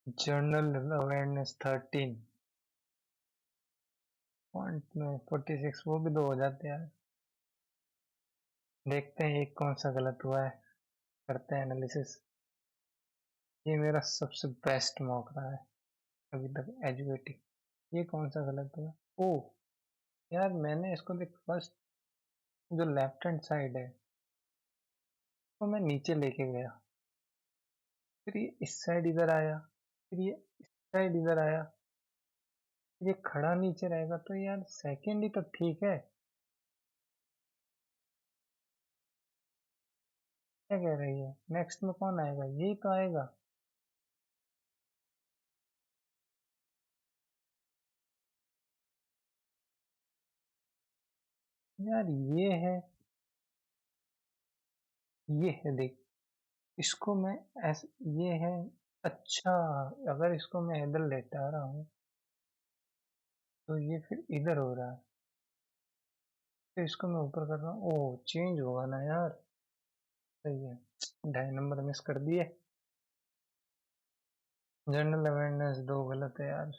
जर्नल अवेयरनेस 13 पॉइंट में 46 वो भी दो हो जाते हैं देखते हैं एक कौन सा गलत हुआ है करते हैं एनालिसिस ये मेरा सबसे बेस्ट मॉक रहा है अभी तक एजुकेटिव ये कौन सा गलत हुआ ओ यार मैंने इसको देख फर्स्ट जो लेफ्ट हैंड साइड है तो मैं नीचे लेके गया फिर ये इस साइड इधर आया फिर ये इस साइड इधर आया फिर ये खड़ा नीचे रहेगा तो यार सेकंड ही तो ठीक है क्या कह रही है नेक्स्ट में कौन आएगा यही तो आएगा यार ये है देख इसको मैं ऐसे ये है अच्छा अगर इसको मैं इधर लेटा रहा हूँ तो ये फिर इधर हो रहा है तो इसको मैं ऊपर कर रहा हूँ ओ चेंज होगा ना यार सही है 2.5 नंबर मिस कर दिए जनरल अवेयरनेस दो गलत है यार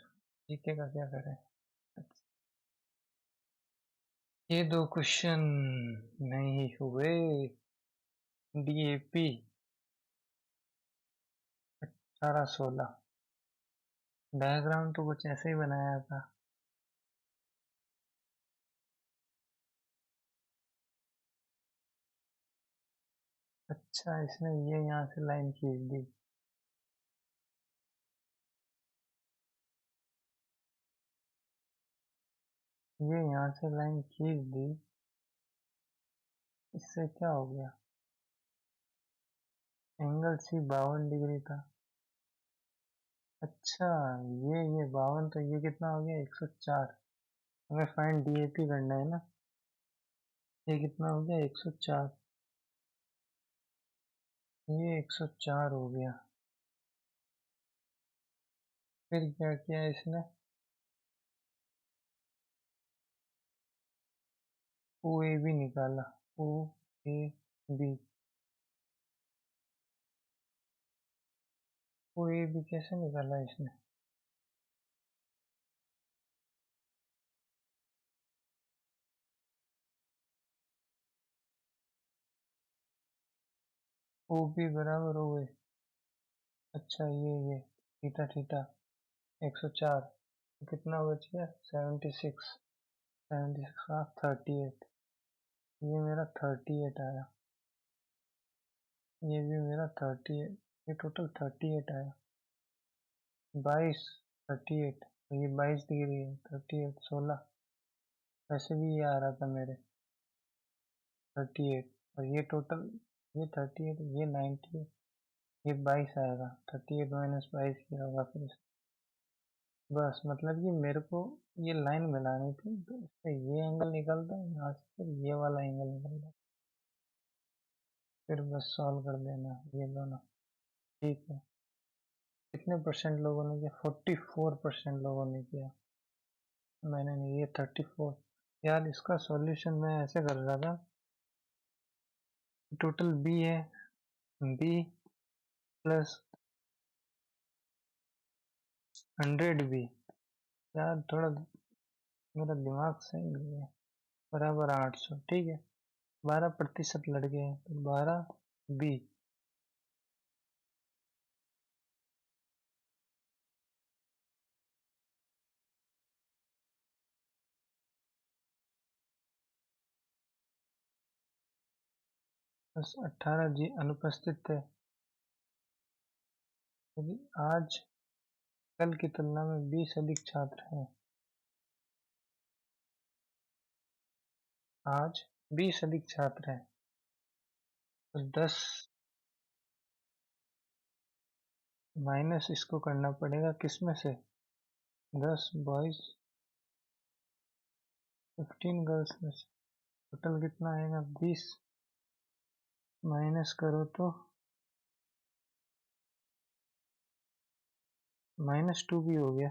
जीके का क्या करें ये दो क्वेश्चन नहीं हुए डीएपी 18 16 डायग्राम तो कुछ ऐसे ही बनाया था अच्छा इसने ये यहाँ से लाइन खींच दी ये यहाँ से लाइन खींच दी इससे क्या हो गया एंगल सी 52 डिग्री था अच्छा ये 52 तो ये कितना हो गया 104 हमें फाइंड डीएपी करना है ना ये कितना हो गया 104 ये 104 हो गया फिर क्या किया इसने ओ ए बी निकाला ओ A B O A B कैसे निकाला इसने ओ बी बराबर हो गई। अच्छा ये थीटा थीटा 104, तो कितना बच गया 76, 76 का 38, ये मेरा 38 आया, ये भी मेरा 38, ये टोटल 38 आया। 22, 38, तो ये 22 दिख रही है, 38, 16, वैसे भी ये आ रहा था मेरे 38, और ये टोटल, ये 38, ये 90, ये 22 आएगा, 38 माइनस 22 किया होगा फिर बस। मतलब कि मेरे को ये लाइन मिलानी थी, तो इससे ये एंगल निकलता है, यहाँ से फिर ये वाला एंगल निकलता है, फिर बस सॉल्व कर देना ये दोनों। ठीक है, कितने परसेंट लोगों ने किया? 44% लोगों ने किया, मैंने नहीं, ये 34। यार इसका सॉल्यूशन मैं ऐसे कर रहा था, टोटल बी है, बी प्लस 100 बी, यार थोड़ा मेरा दिमाग सही नहीं है, बराबर 800, ठीक है, 12% लड़के हैं, तो 12 बी प्लस 18 जी अनुपस्थित थे। यदि आज कल की तुलना में 20 अधिक छात्र हैं, आज 20 अधिक छात्र हैं, तो 10 माइनस इसको करना पड़ेगा किस में से, 10 बॉयज 15 गर्ल्स में से, टोटल कितना आएगा 20, माइनस करो तो -2 भी हो गया,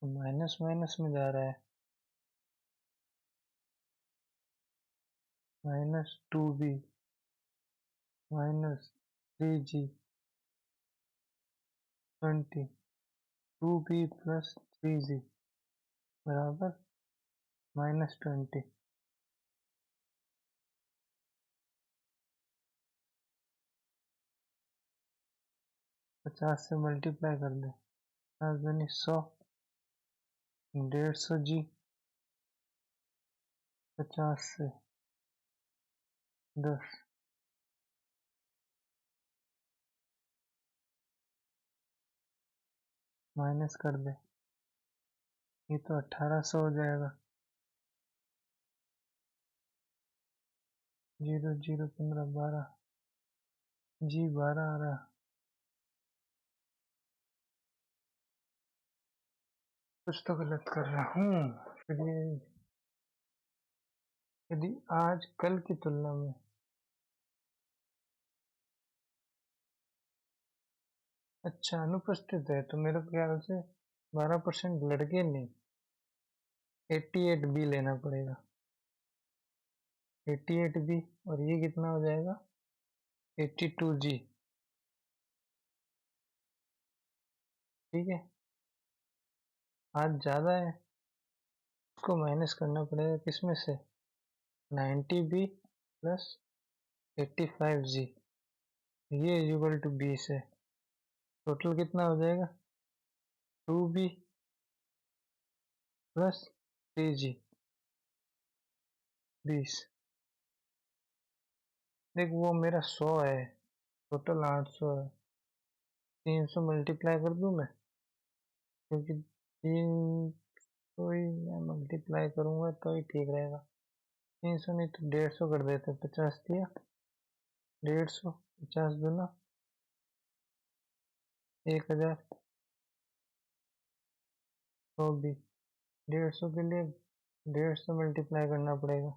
तो माइनस माइनस में जा रहा है, -2b -3g 20, 2b plus 3g बराबर -20। 50 से मल्टीप्लाई कर दे, 50 दूनी 100, 150 जी, 50 से 10, माइनस कर दे, ये तो 1800 हो जाएगा, 0 0 15 12 जी 12 आ रहा, कुछ तो गलत कर रहा हूँ। चलिए, यदि आज कल की तुलना में, अच्छा अनुपस्थित है, तो मेरे ख्याल से 12% लड़के नहीं, 88 बी लेना पड़ेगा, 88 बी, और ये कितना हो जाएगा 82 जी, ठीक है। आज ज़्यादा है, उसको माइनस करना पड़ेगा किस में से, 90 बी प्लस 85 जी, ये इक्वल टू 20 है, टोटल कितना हो जाएगा 2 बी प्लस 3 जी, 20। देख वो मेरा 100 है, टोटल 800 है, 300 मल्टीप्लाई कर दूं मैं, क्योंकि 300 ही मैं मल्टीप्लाई करूंगा तो ही ठीक रहेगा, 300 नहीं तो 150 कर देते, 50 दिया, 150, 50 दूना 1000, 100 भी, 150 के लिए 150 मल्टीप्लाई करना पड़ेगा,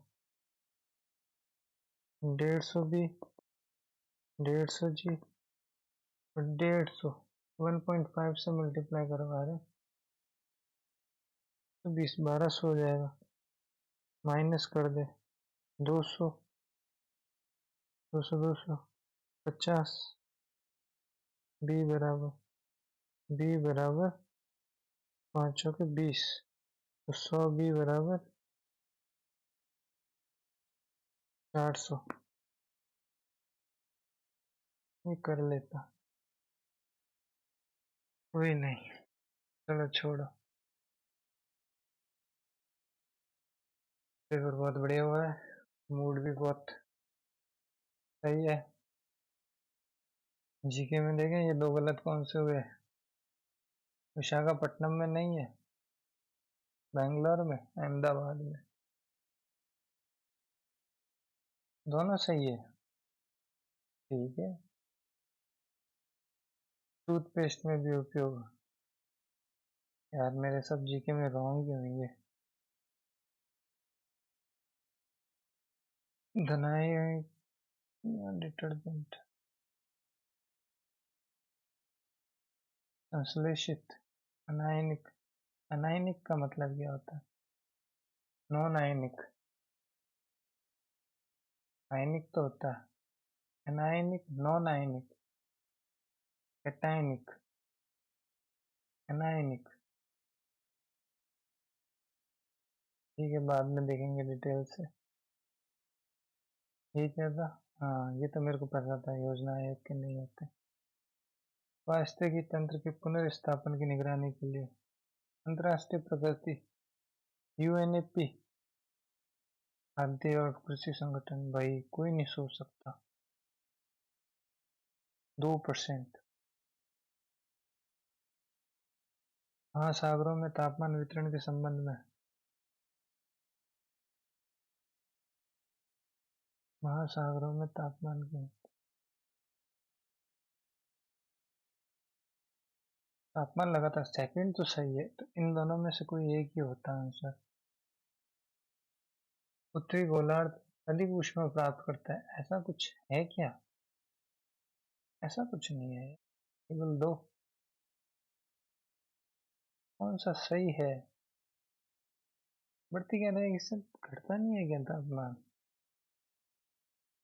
150 भी, 150 जी, और 150 1.5 से मल्टीप्लाई करवा रहे, तो 20 1200 हो जाएगा, माइनस कर दे 200, 200 200 50, बी बराबर 5 के 20, तो 100 बी बराबर 400 ये कर लेता, कोई नहीं, चलो छोड़ो। पेपर बहुत बढ़िया हुआ है, मूड भी बहुत सही है। जीके में देखें ये दो गलत कौन से हुए, विशाखापट्टनम में नहीं है, बैंगलोर में, अहमदाबाद में, दोनों सही है। ठीक है। टूथपेस्ट में भी उपयोग, यार मेरे सब जीके में रॉन्ग ही होंगे। धनाई डिटर्जेंट, संश्लेषित, अनायनिक, अनायनिक का मतलब क्या होता है? नॉन आयनिक, आयनिक तो होता है, anionic, non ionic, cationic, anionic. ठीक है, बाद में देखेंगे डिटेल से। ये क्या था? हाँ ये तो मेरे को पता था, योजना आयोग के नहीं होते। पारिस्थितिकी तंत्र के पुनर्स्थापन की निगरानी के लिए अंतर्राष्ट्रीय प्रगति, यूएनईपी, खाद्य और कृषि संगठन, भाई कोई नहीं सोच सकता। 2%। महासागरों में तापमान वितरण के संबंध में, महासागरों में तापमान के, तापमान लगातार, सेकंड तो सही है, तो इन दोनों में से कोई एक ही होता है आंसर। उत्तरी गोलार्ध अधिक ऊष्मा प्राप्त करता है, ऐसा कुछ है क्या? ऐसा कुछ नहीं है, केवल दो। कौन सा सही है? बढ़ती क्या रहेगी, इससे घटता नहीं है क्या तापमान?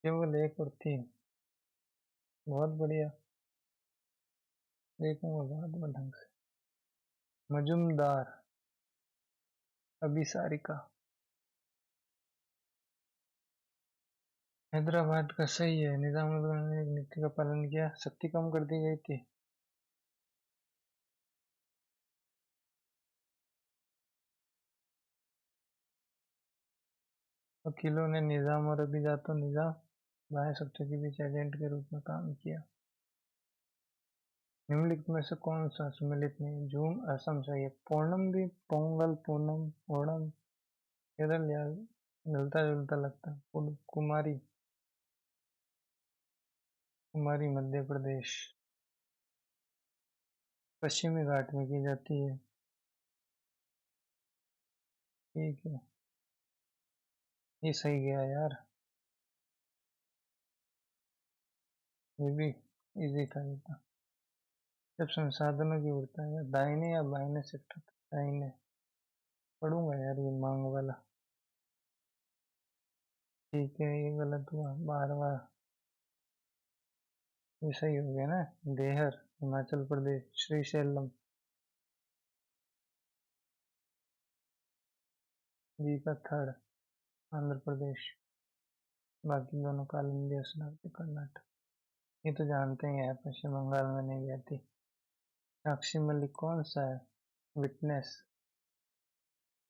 केवल एक और तीन, बहुत बढ़िया, देखूंगा बाद में ढंग से। मजुमदार, अभिसारिका, हैदराबाद का सही है, निजामुद्दौला ने एक नीति का पालन किया, सख्ती कम कर दी गई थी। वकीलों ने निजाम और अभिजातों निजाम बाह्य शक्तियों के बीच एजेंट के रूप में काम किया। निम्नलिखित में से कौन सा सम्मिलित नहीं? जून असम सही है, पूर्णम भी, पोंगल, पूनम, ओणम, केरल, यार मिलता जुलता लगता है। कुमारी, कुमारी मध्य प्रदेश, पश्चिमी घाट में की जाती है। ठीक है, ये सही गया यार, ये भी इजी था ये तो। जब संसाधनों की उड़ता है, दाहिने या बाइने सेक्टर, दाहिने पढ़ूंगा यार ये मांग वाला। ठीक है, ये गलत हुआ, 12वां ये सही हो गया ना। देहर, हिमाचल प्रदेश, श्रीशैलम, जी का थर्ड, आंध्र प्रदेश, बाकी दोनों कालिंदी, कर्नाटक। ये तो जानते ही है, पश्चिम बंगाल में नहीं रहती। साक्षी मलिक कौन सा है? विटनेस,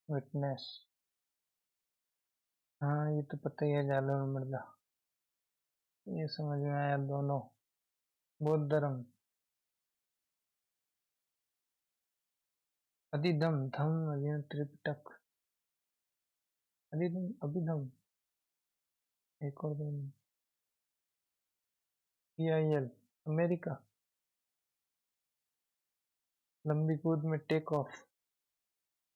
विटनेस, हाँ ये तो पता ही है, जालौर मृदा, ये समझ में आया दोनों। बौद्ध धर्म, अधिधम, धम, त्रिपिटक, अधिधम, अभिधम, एक और दोनों, PIL, अमेरिका, लंबी कूद में टेक ऑफ,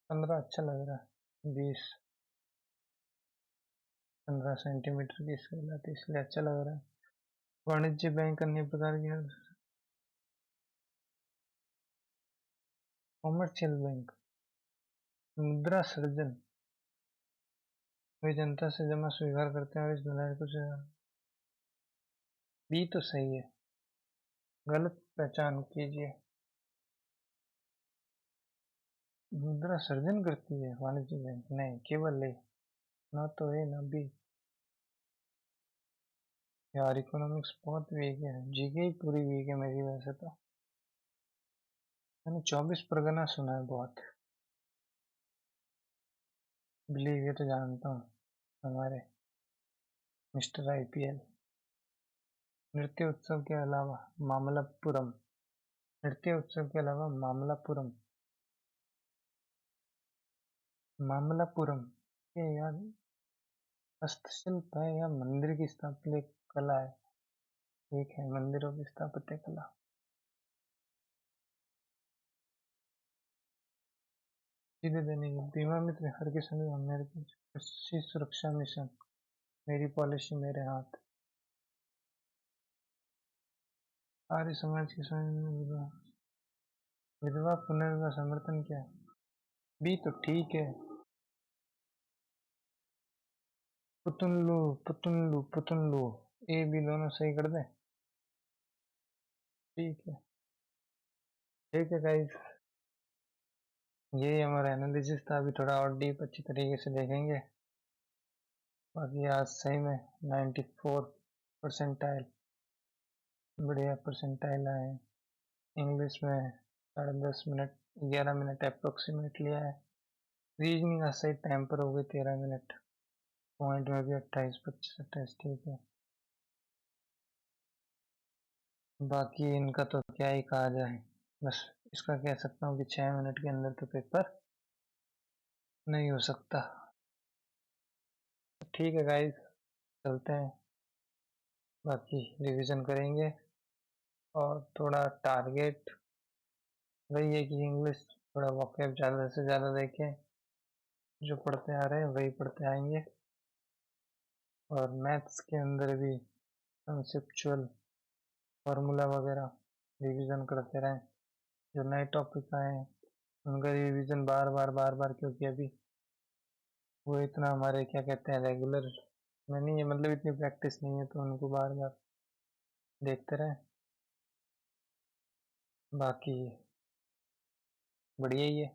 15 अच्छा लग रहा है, 20, 15 सेंटीमीटर की स्केल आती है इसलिए अच्छा लग रहा है। वाणिज्य बैंक अन्य प्रकार की, कॉमर्शियल बैंक, मुद्रा सृजन, वे जनता से जमा स्वीकार करते हैं और इस धनराशि को बी तो सही है, गलत पहचान कीजिए। मुद्रा सृजन करती है वाणिज्य बैंक? नहीं, केवल ए, ना तो ए ना बी। यार इकोनॉमिक्स बहुत वीक है, जीके ही पूरी वीक है मेरी वैसे तो। मैंने 24 परगना सुना है बहुत। बिलीव ये तो जानता हूँ, हमारे मिस्टर आईपीएल। नृत्य उत्सव के अलावा मामल्लपुरम। नृत्य उत्सव के अलावा मामल्लपुरम। मामल्लपुरम ये यार हस्तशिल्प है या मंदिर की स्थापत्य कला है? एक है मंदिरों की स्थापत्य कला। सीधे देने की बीमा मित्र हर किसान मेरे कृषि सुरक्षा मिशन। मेरी पॉलिसी मेरे हाथ। आर्य समाज की विधवा विधवा पुनर्विवाह समर्थन क्या भी तो ठीक है। पुतुल्लू पुतुल्लू पुतुल्लू ए भी दोनों सही कर दे। ठीक है गाइस, यही हमारा एनालिसिस था। अभी थोड़ा और डीप अच्छी तरीके से देखेंगे। बाकी आज सही में 94 परसेंटाइल, बढ़िया परसेंटाइल आए। इंग्लिश में 10.5 मिनट 11 मिनट अप्रोक्सीमेट लिया है। रीजनिंग आज सही टाइम पर हो गई 13 मिनट। पॉइंट में भी 28 25 28 ठीक है। बाकी इनका तो क्या ही कहा जाए, बस इसका कह सकता हूँ कि 6 मिनट के अंदर तो पेपर नहीं हो सकता। ठीक है गाइस, चलते हैं, बाकी रिवीजन करेंगे। और थोड़ा टारगेट वही है कि इंग्लिश थोड़ा वोकैब ज़्यादा से ज़्यादा देखें, जो पढ़ते आ रहे हैं वही पढ़ते आएंगे। और मैथ्स के अंदर भी कंसेप्चुअल फार्मूला वगैरह रिवीजन करते रहें। जो नए टॉपिक आए हैं उनका रिवीजन बार बार, क्योंकि अभी वो इतना हमारे क्या कहते हैं रेगुलर में नहीं है, मतलब इतनी प्रैक्टिस नहीं है, तो उनको बार बार देखते रहें। बाकी बढ़िया ही है।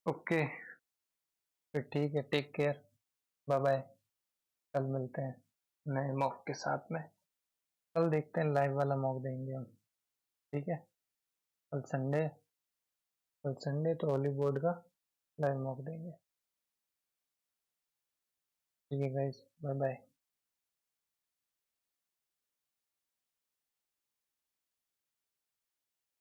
ओके, फिर ठीक है, टेक केयर, बाय बाय। कल मिलते हैं नए मॉक के साथ में। कल देखते हैं, लाइव वाला मॉक देंगे हम। ठीक है, कल संडे, कल संडे तो होली बोर्ड का लाइव मॉक देंगे। ठीक है गाइस, बाय बाय।